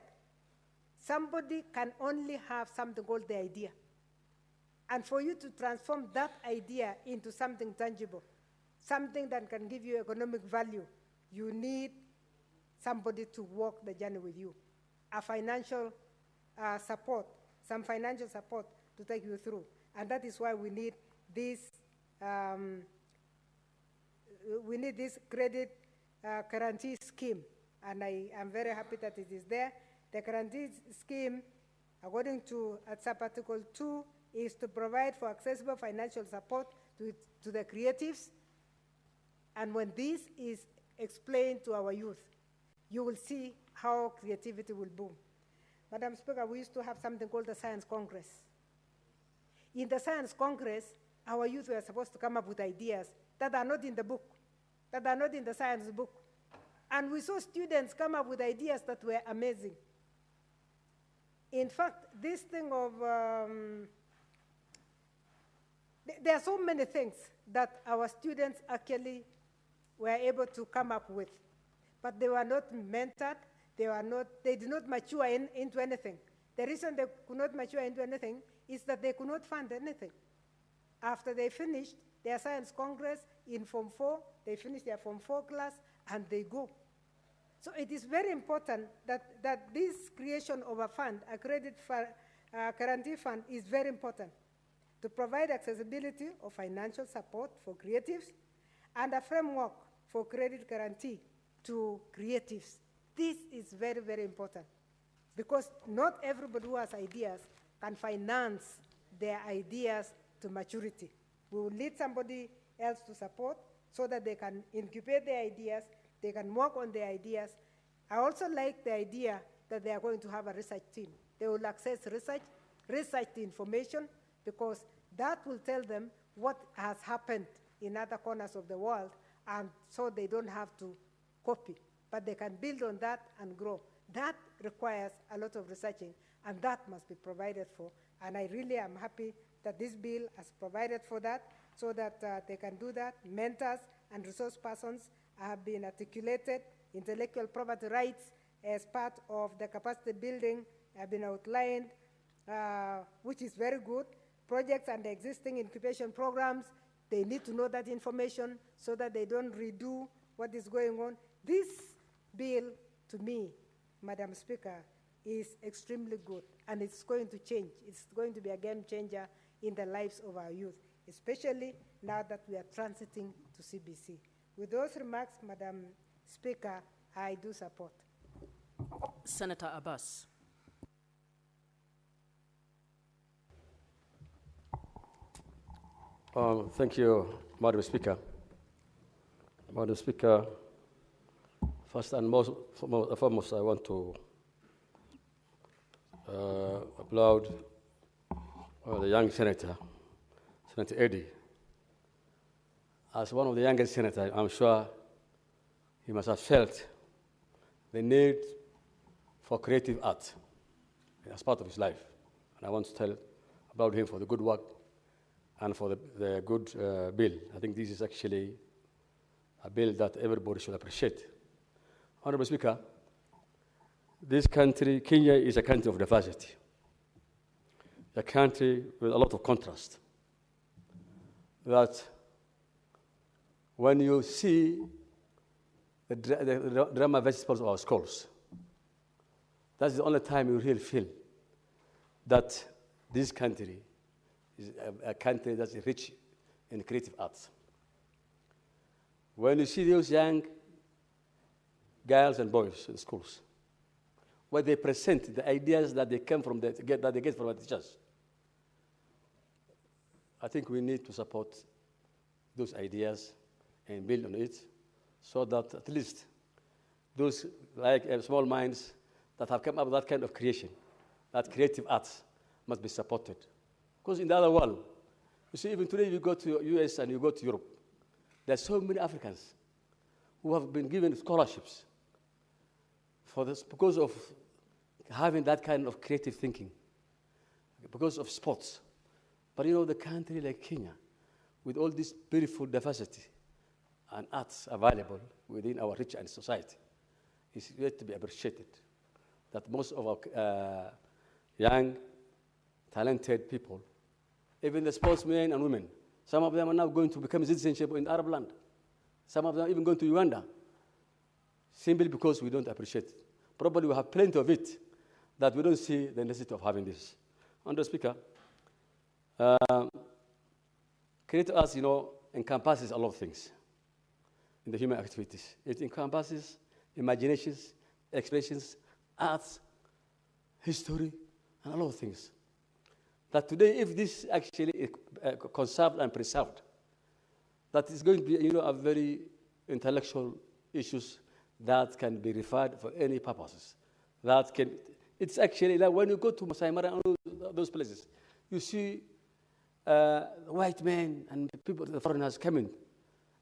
Somebody can only have something called the idea. And for you to transform that idea into something tangible, something that can give you economic value, you need somebody to walk the journey with you, a financial support, some financial support to take you through. And that is why we need this credit guarantee scheme. And I am very happy that it is there. The guarantee scheme, according to sub-article 2, is to provide for accessible financial support to the creatives. And when this is explained to our youth, you will see how creativity will boom. Madam Speaker, we used to have something called the Science Congress. In the Science Congress, our youth were supposed to come up with ideas that are not in the book, that are not in the science book. And we saw students come up with ideas that were amazing. In fact, this thing of, there are so many things that our students actually were able to come up with, but they were not mentored, they did not mature into anything. The reason they could not mature into anything is that they could not fund anything. After they finished their science congress in Form 4, they finish their Form 4 class, and they go. So it is very important that this creation of a fund, a credit guarantee fund, is very important to provide accessibility of financial support for creatives and a framework for credit guarantee to creatives. This is very, very important because not everybody who has ideas can finance their ideas to maturity. We will need somebody else to support so that they can incubate their ideas, they can work on their ideas. I also like the idea that they are going to have a research team. They will access research the information, because that will tell them what has happened in other corners of the world, and so they don't have to copy, but they can build on that and grow. That requires a lot of researching, and that must be provided for. And I really am happy that this bill has provided for that, so that they can do that. Mentors and resource persons have been articulated. Intellectual property rights as part of the capacity building have been outlined, which is very good. Projects and existing incubation programs, they need to know that information so that they don't redo what is going on. This bill, to me, Madam Speaker, is extremely good, and it's going to change. It's going to be a game changer in the lives of our youth, especially now that we are transiting to CBC. With those remarks, Madam Speaker, I do support. Senator Abbas. Thank you, Madam Speaker. Madam Speaker, first and foremost, I want to applaud the young senator, Senator Eddie. As one of the youngest senators, I'm sure he must have felt the need for creative art as part of his life. And I want to tell about him for the good work and for the good bill. I think this is actually a bill that everybody should appreciate. Honorable Speaker, this country, Kenya, is a country of diversity, a country with a lot of contrast. That when you see the drama vegetables of our schools, that's the only time you really feel that this country is a country that's rich in creative arts. When you see those young girls and boys in schools, where they present the ideas that they get from the teachers, I think we need to support those ideas and build on it, so that at least those small minds that have come up with that kind of creation, that creative arts, must be supported. Because in the other world, you see, even today you go to US and you go to Europe, there are so many Africans who have been given scholarships for this because of having that kind of creative thinking, because of sports. But you know, the country like Kenya, with all this beautiful diversity and arts available within our rich and society, is yet to be appreciated. That most of our young, talented people, even the sportsmen and women, some of them are now going to become citizenship in Arab land. Some of them are even going to Uganda, simply because we don't appreciate it. Probably we have plenty of it, that we don't see the necessity of having this. Honorable Speaker, creative arts, encompasses a lot of things in the human activities. It encompasses imaginations, expressions, arts, history, and a lot of things. That today, if this actually is conserved and preserved, that is going to be, a very intellectual issues that can be referred for any purposes. It's actually like when you go to Masai Mara and those places, you see white men and people, the foreigners coming,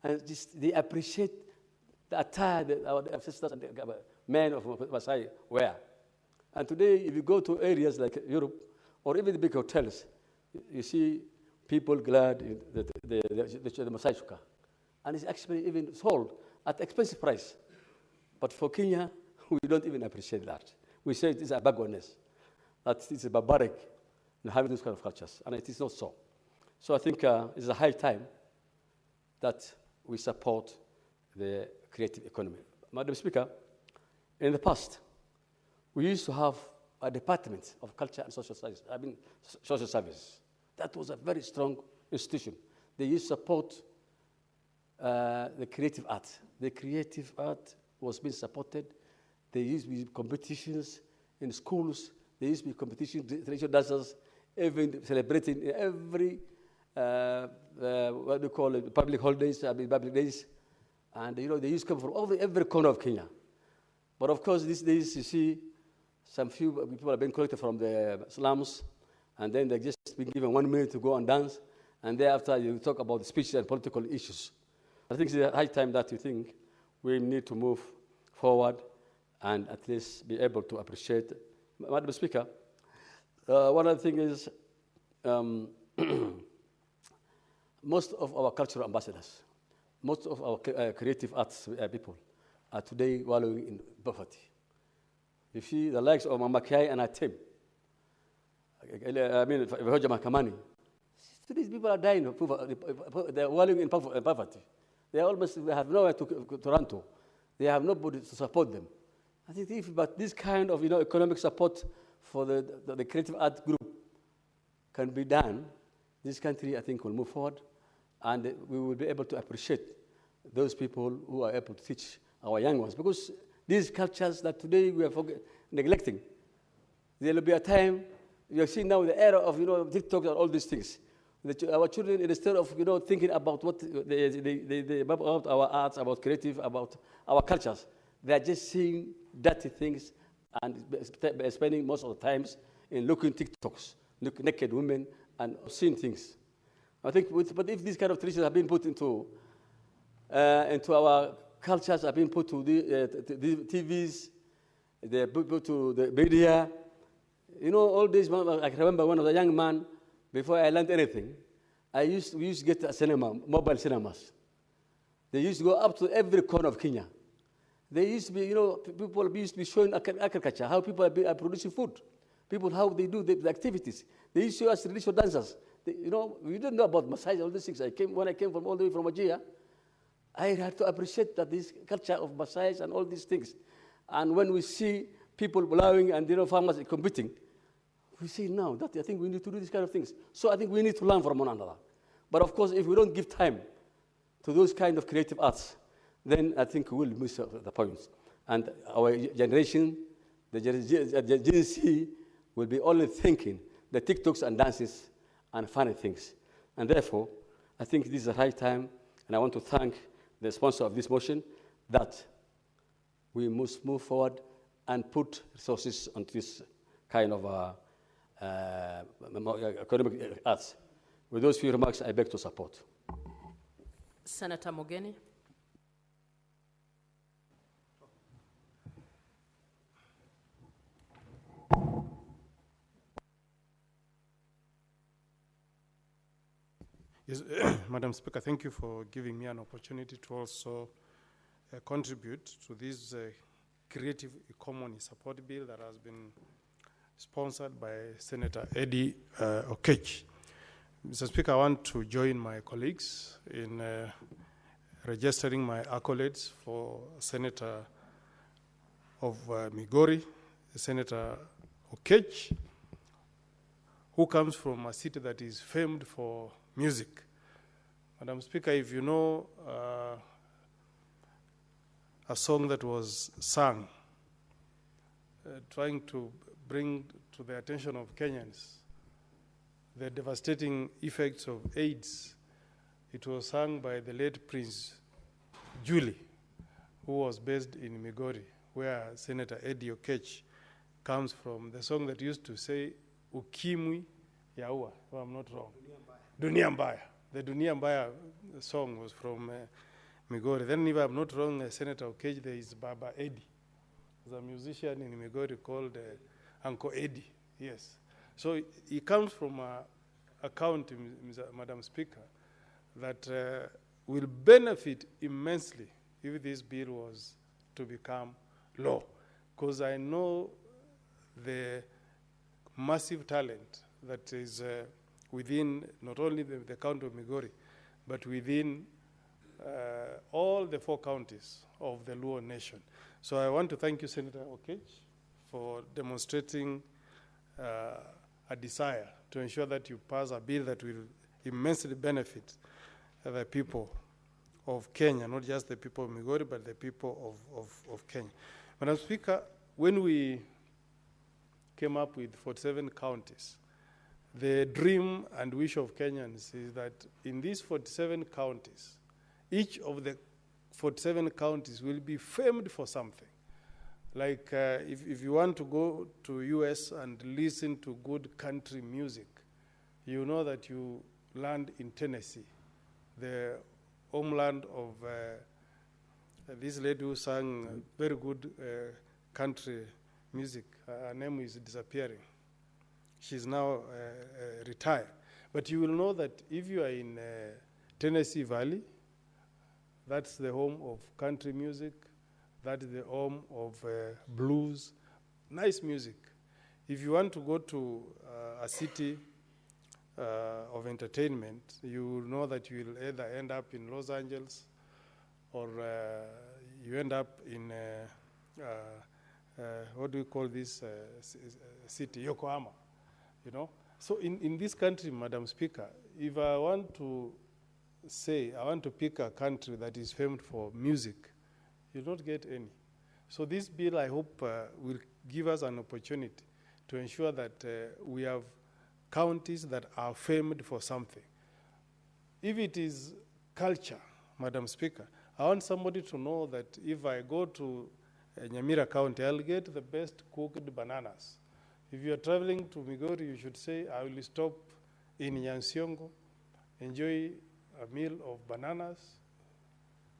and they appreciate the attire that our ancestors and the men of Maasai wear. And today, if you go to areas like Europe or even the big hotels, you see people glad in the Maasai shuka. And it's actually even sold at expensive price. But for Kenya, we don't even appreciate that. We say it is a backwardness, that it's barbaric in having those kind of cultures, and it is not so. So I think it's a high time that we support the creative economy. Madam Speaker, in the past, we used to have a department of culture and social science, social services. That was a very strong institution. They used to support the creative art. The creative art was being supported. There used to be competitions in schools. There used to be competitions, traditional dancers, even celebrating every, what do you call it, public holidays, public days. And, you know, they used to come from every corner of Kenya. But, of course, these days, you see, some few people have been collected from the slums, and then they're just being given 1 minute to go and dance, and thereafter you talk about the speeches and political issues. I think it's a high time that you think we need to move forward and at least be able to appreciate. Madam Speaker, one other thing is most of our cultural ambassadors, most of our creative arts people are today wallowing in poverty. You see the likes of Mama Kiai and her team, Hoja Mahakamani. These people are dying of poverty. They're wallowing in poverty. They have nowhere to run to. They have nobody to support them. I think but this kind of economic support for the creative art group can be done, this country, I think, will move forward, and we will be able to appreciate those people who are able to teach our young ones. Because these cultures that today we are neglecting, there will be a time, you see now the era of TikTok and all these things. Our children, instead of thinking about what about our arts, about creative, about our cultures, they are just seeing dirty things and spending most of the times in looking TikToks, naked women, and seeing things. I think, but if these kind of traditions have been put into our cultures, have been put to the TVs, they put to the media, all these. I remember when I was a young man, before I learned anything, we used to get a cinema, mobile cinemas. They used to go up to every corner of Kenya. They used to be, people used to be showing agriculture, how people are producing food, people how they do the activities. They used to show us traditional dancers. We didn't know about Maasai, all these things. When I came from all the way from Wajir, I had to appreciate that this culture of Maasai and all these things. And when we see people plowing and farmers competing, we see now that I think we need to do these kind of things. So I think we need to learn from one another. But of course, if we don't give time to those kind of creative arts, then I think we will miss the points. And our generation, the Gen Z, will be only thinking the TikToks and dances and funny things. And therefore, I think this is the right time, and I want to thank the sponsor of this motion, that we must move forward and put resources on this kind of economic arts. With those few remarks, I beg to support. Senator Mogeni. Yes, Madam Speaker, thank you for giving me an opportunity to also contribute to this creative economy support bill that has been sponsored by Senator Eddie Okech. Mr. Speaker, I want to join my colleagues in registering my accolades for Senator of Migori, Senator Okech, who comes from a city that is famed for music. Madam Speaker, if you know a song that was sung trying to bring to the attention of Kenyans the devastating effects of AIDS, it was sung by the late Prince Julie, who was based in Migori, where Senator Eddie Okech comes from. The song that used to say, Ukimwi Yaua, if I'm not wrong. Dunia Mbaya. The Dunia Mbaya song was from Migori. Then if I'm not wrong, Senator Okej, there is Baba Eddie. There's a musician in Migori called Uncle Eddie, yes. So he comes from a county, Madam Speaker, that will benefit immensely if this bill was to become law. Because I know the massive talent that is within not only the county of Migori, but within all the 4 counties of the Luo nation. So I want to thank you, Senator Okej, for demonstrating a desire to ensure that you pass a bill that will immensely benefit the people of Kenya, not just the people of Migori, but the people of Kenya. Madam Speaker, when we came up with 47 counties, the dream and wish of Kenyans is that in these 47 counties, each of the 47 counties will be famed for something. Like if you want to go to US and listen to good country music, you know that you land in Tennessee, the homeland of this lady who sang very good country music. Her name is disappearing. She's now retired. But you will know that if you are in Tennessee Valley, that's the home of country music. That is the home of blues, nice music. If you want to go to a city of entertainment, you will know that you will either end up in Los Angeles or you end up in, what do we call this city, Yokohama, you know? So in this country, Madam Speaker, if I want to say, I want to pick a country that is famed for music, you don't get any. So this bill, I hope, will give us an opportunity to ensure that we have counties that are famed for something. If it is culture, Madam Speaker, I want somebody to know that if I go to Nyamira County, I'll get the best cooked bananas. If you are traveling to Migori, you should say, I will stop in Nyansiongo, enjoy a meal of bananas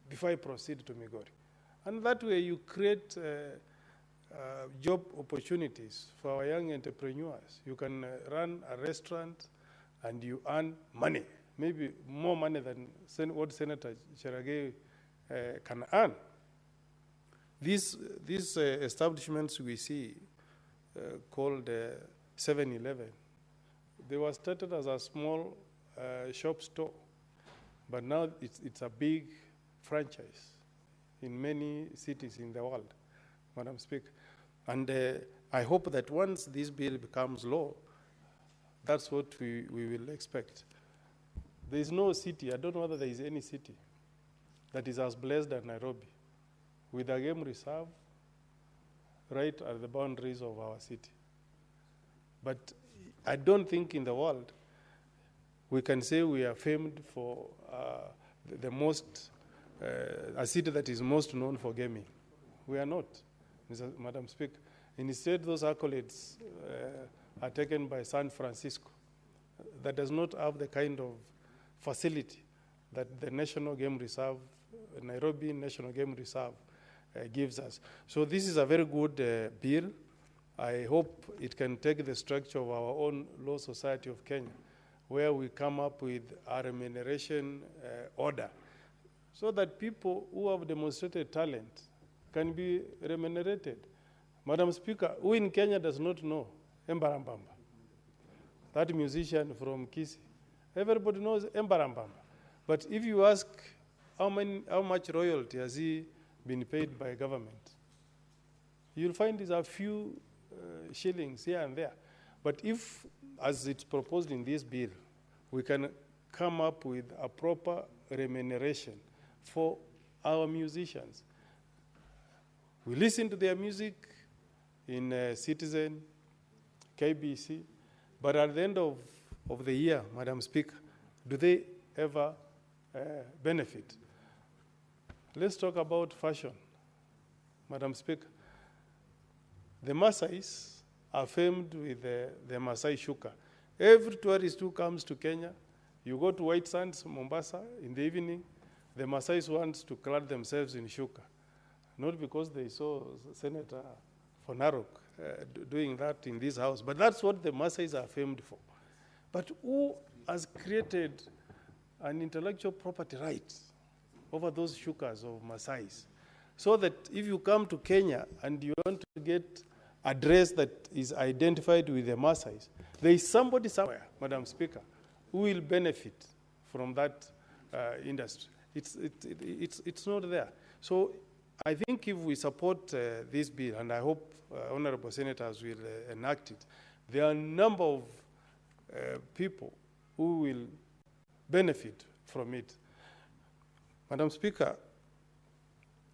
before I proceed to Migori. And that way you create job opportunities for our young entrepreneurs. You can run a restaurant and you earn money, maybe more money than what Senator Cherargei can earn. These establishments we see called 7-Eleven, they were started as a small shop store, but now it's a big franchise in many cities in the world, Madam Speaker. And I hope that once this bill becomes law, that's what we will expect. There is no city, I don't know whether there is any city that is as blessed as Nairobi, with a game reserve right at the boundaries of our city. But I don't think in the world we can say we are famed for the most, a city that is most known for gaming. We are not, Madam Speaker. Instead, those accolades are taken by San Francisco that does not have the kind of facility that the National Game Reserve, Nairobi National Game Reserve gives us. So this is a very good bill. I hope it can take the structure of our own Law Society of Kenya, where we come up with a remuneration order, so that people who have demonstrated talent can be remunerated. Madam Speaker, who in Kenya does not know Embarambamba, that musician from Kisii? Everybody knows Embarambamba. But if you ask how much royalty has he been paid by government, you'll find it's a few shillings here and there. But if, as it's proposed in this bill, we can come up with a proper remuneration for our musicians. We listen to their music in Citizen, KBC, but at the end of the year, Madam Speaker, do they ever benefit? Let's talk about fashion, Madam Speaker. The Maasais are famed with the Maasai Shuka. Every tourist who comes to Kenya, you go to White Sands, Mombasa, in the evening, the Maasais want to clad themselves in shuka, not because they saw Senator Fonarok doing that in this house, but that's what the Maasais are famed for. But who has created an intellectual property right over those shukas of Maasais? So that if you come to Kenya and you want to get a dress that is identified with the Maasais, there is somebody somewhere, Madam Speaker, who will benefit from that industry. It's not there. So I think if we support this bill, and I hope honorable senators will enact it, there are a number of people who will benefit from it. Madam Speaker,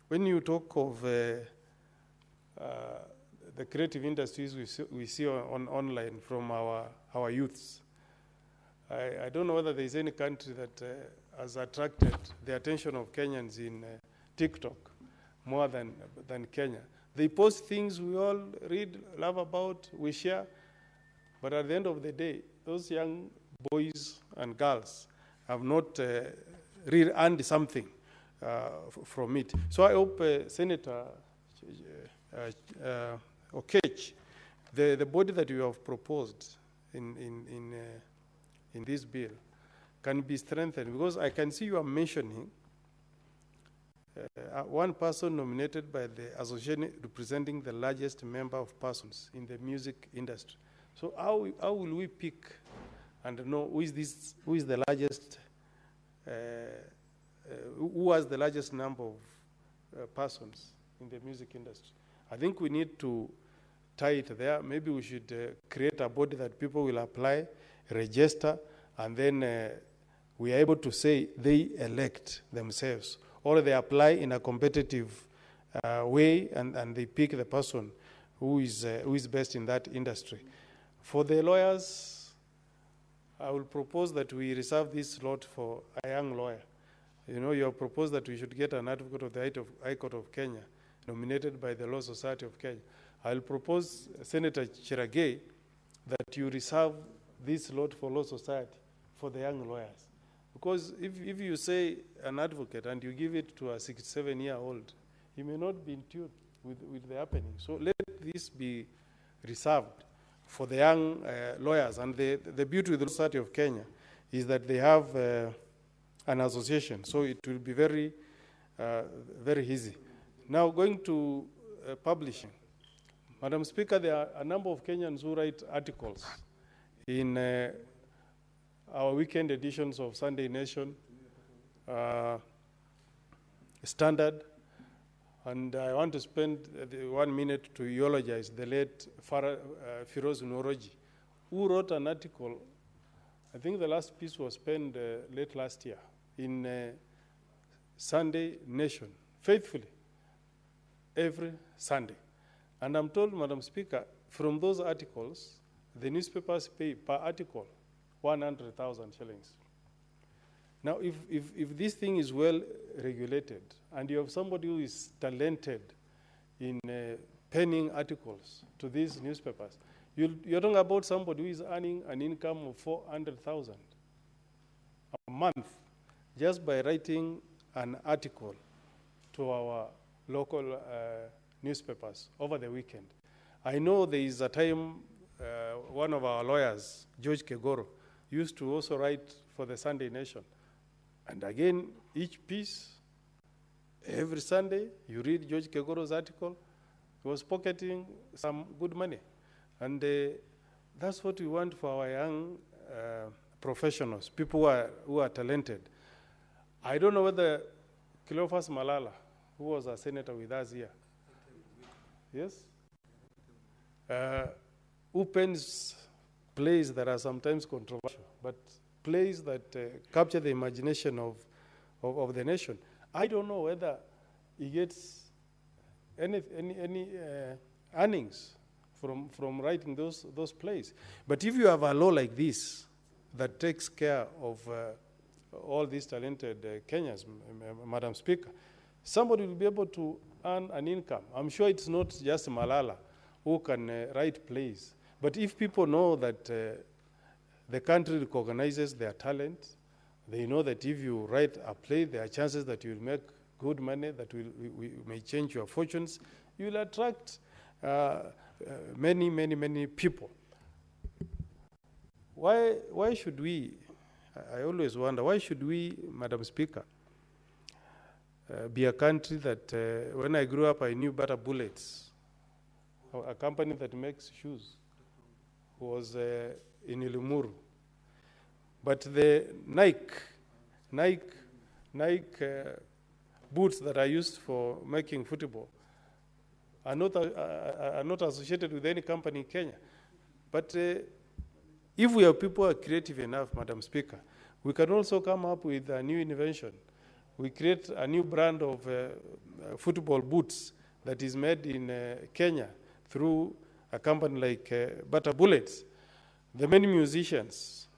when you talk of the creative industries we see online from our youths, I don't know whether there is any country that has attracted the attention of Kenyans in TikTok more than Kenya. They post things we all read, love about, we share, but at the end of the day, those young boys and girls have not really earned something from it. So I hope Senator Okech, the body that you have proposed in this bill can be strengthened, because I can see you are mentioning one person nominated by the association representing the largest member of persons in the music industry. So how will we pick and know who is the largest, who has the largest number of persons in the music industry? I think we need to tie it there. Maybe we should create a body that people will apply, register, and then we are able to say they elect themselves, or they apply in a competitive way, and they pick the person who is best in that industry. For the lawyers, I will propose that we reserve this slot for a young lawyer. You know, you have proposed that we should get an advocate of the High Court of Kenya, nominated by the Law Society of Kenya. I will propose, Senator Cherargei, that you reserve this slot for Law Society for the young lawyers. Because if you say an advocate and you give it to a 67-year-old, he may not be in tune with the happening. So let this be reserved for the young lawyers. And the beauty with the Society of Kenya is that they have an association, so it will be very, very easy. Now, going to publishing. Madam Speaker, there are a number of Kenyans who write articles in our weekend editions of Sunday Nation, Standard, and I want to spend 1 minute to eulogize the late Firoz Noroji, who wrote an article. I think the last piece was penned late last year in Sunday Nation, faithfully, every Sunday. And I'm told, Madam Speaker, from those articles, the newspapers pay per article 100,000 shillings. Now, if this thing is well regulated, and you have somebody who is talented in penning articles to these newspapers, you're talking about somebody who is earning an income of 400,000 a month just by writing an article to our local newspapers over the weekend. I know there is a time one of our lawyers, George Kegoro, used to also write for the Sunday Nation. And again, each piece, every Sunday, you read George Kegoro's article, he was pocketing some good money. And that's what we want for our young professionals, people who are talented. I don't know whether Cleophas Malala, who was a senator with us here, yes? Who pens plays that are sometimes controversial, but plays that capture the imagination of the nation. I don't know whether he gets any earnings from writing those plays. But if you have a law like this that takes care of all these talented Kenyans, Madam Speaker, somebody will be able to earn an income. I'm sure it's not just Malala who can write plays. But if people know that the country recognizes their talent, They know that if you write a play, there are chances that you will make good money, that we may change your fortunes. You will attract many people. Why should we, I always wonder, why should we, Madam Speaker, be a country that, when I grew up, I knew Butter Bullets, a company that makes shoes, was in Ilumuru. But the Nike boots that are used for making football are not associated with any company in Kenya. But if we have people who are creative enough, Madam Speaker, we can also come up with a new invention. We create a new brand of football boots that is made in Kenya through a company like Butter Bullets. The many musicians,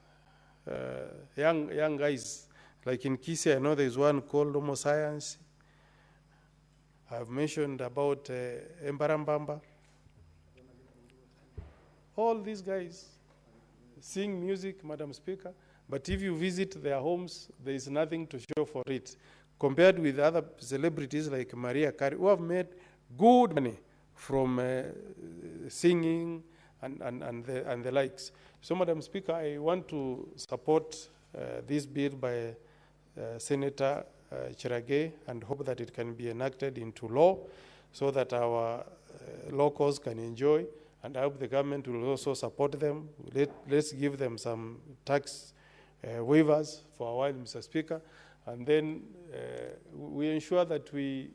young guys, like in Kisii, I know there's one called Homo Science. I've mentioned about Embarambamba. All these guys sing music, Madam Speaker, but if you visit their homes, there is nothing to show for it. Compared with other celebrities like Maria Carey, who have made good money from singing and the likes. So, Madam Speaker, I want to support this bill by Senator Chirage and hope that it can be enacted into law so that our locals can enjoy, and I hope the government will also support them. Let's give them some tax waivers for a while, Mr. Speaker, and then we ensure that we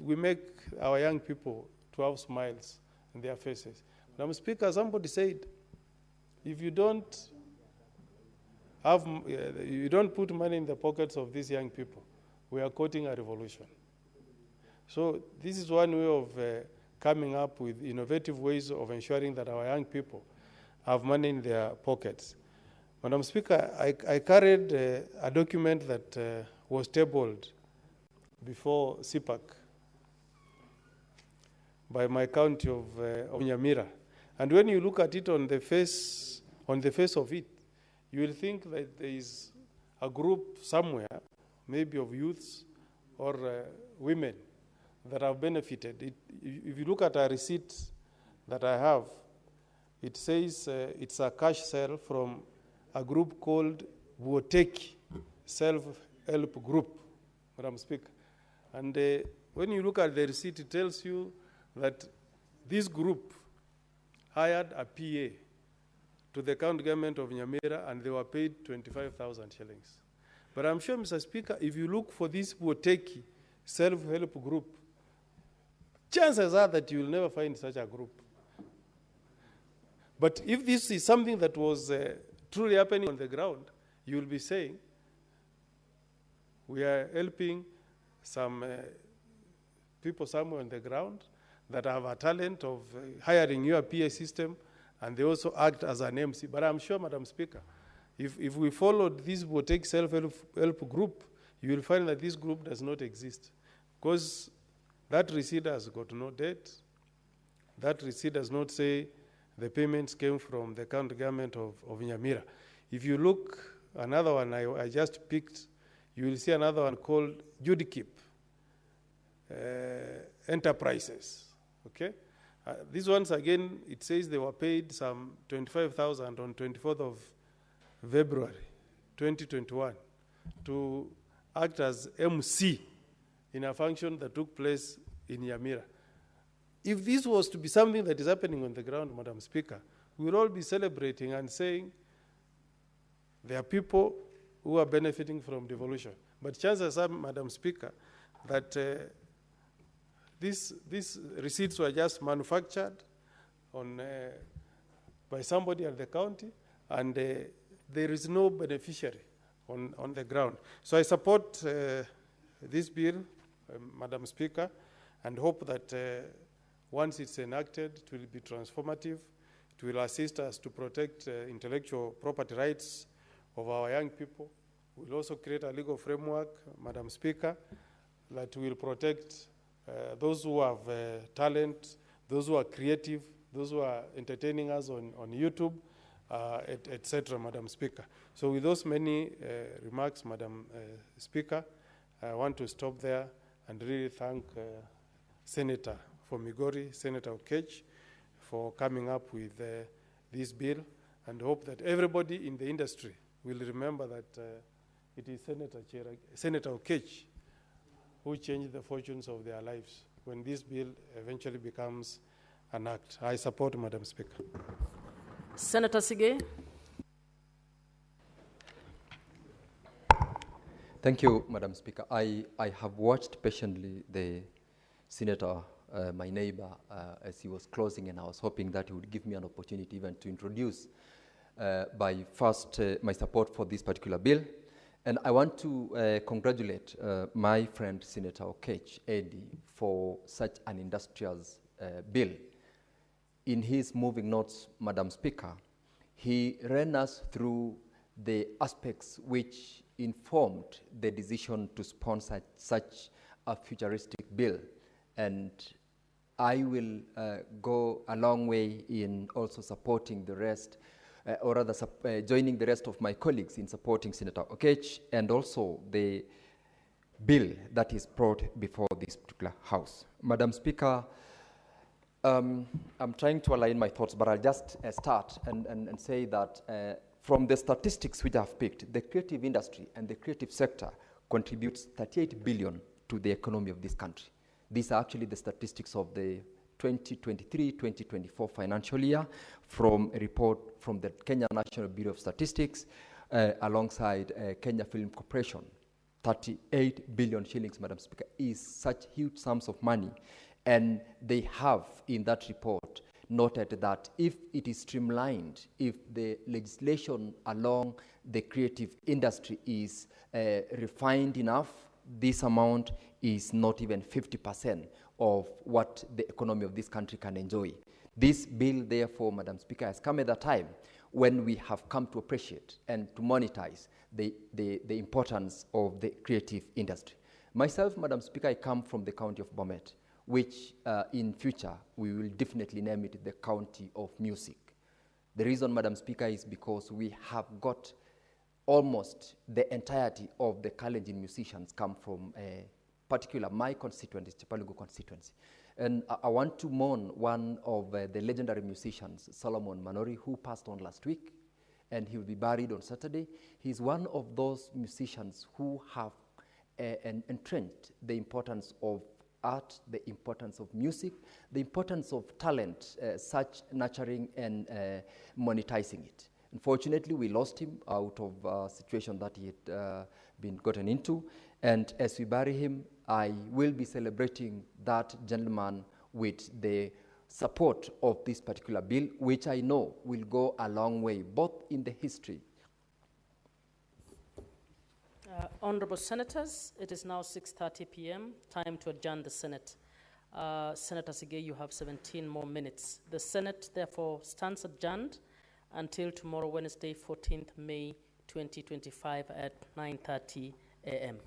make our young people to have smiles in their faces. Madam Speaker, somebody said, if you don't put money in the pockets of these young people, we are courting a revolution. So this is one way of coming up with innovative ways of ensuring that our young people have money in their pockets. Madam Speaker, I carried a document that was tabled before CPAC by my county of Nyamira. And when you look at it on the face of it, you will think that there is a group somewhere, maybe of youths or women, that have benefited. If you look at a receipt that I have, it says it's a cash sale from a group called Buoteki Self-Help Group, Madam Speaker. And when you look at the receipt, it tells you that this group hired a PA to the county government of Nyamira, and they were paid 25,000 shillings. But I'm sure, Mr. Speaker, if you look for this Buoteki Self-Help Group, chances are that you will never find such a group. But if this is something that was truly happening on the ground, you will be saying, we are helping some people somewhere on the ground that have a talent of hiring your PA system, and they also act as an MC. But I'm sure, Madam Speaker, if we followed this Buoteki Self-Help Group, you will find that this group does not exist. Because that receipt has got no date. That receipt does not say the payments came from the county government of Nyamira. If you look, another one I just picked, you will see another one called Judikip Enterprises. Okay? These ones, again, it says they were paid some 25,000 on 24th of February 2021 to act as MC in a function that took place in Nyamira. If this was to be something that is happening on the ground, Madam Speaker, we will all be celebrating and saying there are people who are benefiting from devolution. But chances are, Madam Speaker, that these receipts were just manufactured by somebody at the county, and there is no beneficiary on the ground. So I support this bill, Madam Speaker, and hope that once it's enacted, it will be transformative. It will assist us to protect intellectual property rights of our young people. We'll also create a legal framework, Madam Speaker, that will protect those who have talent, those who are creative, those who are entertaining us on YouTube, etc., Madam Speaker. So with those many remarks, Madam Speaker, I want to stop there and really thank Senator for Migori, Senator Okech, for coming up with this bill, and hope that everybody in the industry will remember that it is Senator Okech who changed the fortunes of their lives when this bill eventually becomes an act. I support, Madam Speaker. Senator Sige. Thank you, Madam Speaker. I have watched patiently the senator, my neighbor, as he was closing, and I was hoping that he would give me an opportunity even to introduce by first my support for this particular bill. And I want to congratulate my friend Senator Okech Eddie for such an industrious bill. In his moving notes, Madam Speaker, he ran us through the aspects which informed the decision to sponsor such a futuristic bill. And I will go a long way in also supporting the rest, or rather joining the rest of my colleagues in supporting Senator Okech and also the bill that is brought before this particular House. Madam Speaker, I'm trying to align my thoughts, but I'll just start and say that from the statistics which I've picked, the creative industry and the creative sector contributes 38 billion to the economy of this country. These are actually the statistics of the 2023-2024 financial year from a report from the Kenya National Bureau of Statistics alongside Kenya Film Corporation. 38 billion shillings, Madam Speaker, is such huge sums of money. And they have in that report noted that if it is streamlined, if the legislation along the creative industry is refined enough, this amount is not even 50% of what the economy of this country can enjoy. This bill, therefore, Madam Speaker, has come at a time when we have come to appreciate and to monetize the importance of the creative industry. Myself, Madam Speaker, I come from the county of Bomet, which in future we will definitely name it the county of music. The reason, Madam Speaker, is because we have got almost the entirety of the Kalenjin musicians come from particular my constituency, Chipalugu constituency. And I want to mourn one of the legendary musicians, Solomon Manori, who passed on last week, and he will be buried on Saturday. He's one of those musicians who have entrenched the importance of art, the importance of music, the importance of talent, such nurturing and monetizing it. Unfortunately, we lost him out of a situation that he had been gotten into. And as we bury him, I will be celebrating that gentleman with the support of this particular bill, which I know will go a long way, both in the history. Honorable Senators, it is now 6:30 p.m., time to adjourn the Senate. Senator Sige, you have 17 more minutes. The Senate, therefore, stands adjourned until tomorrow, Wednesday, 14th May 2025 at 9:30 a.m.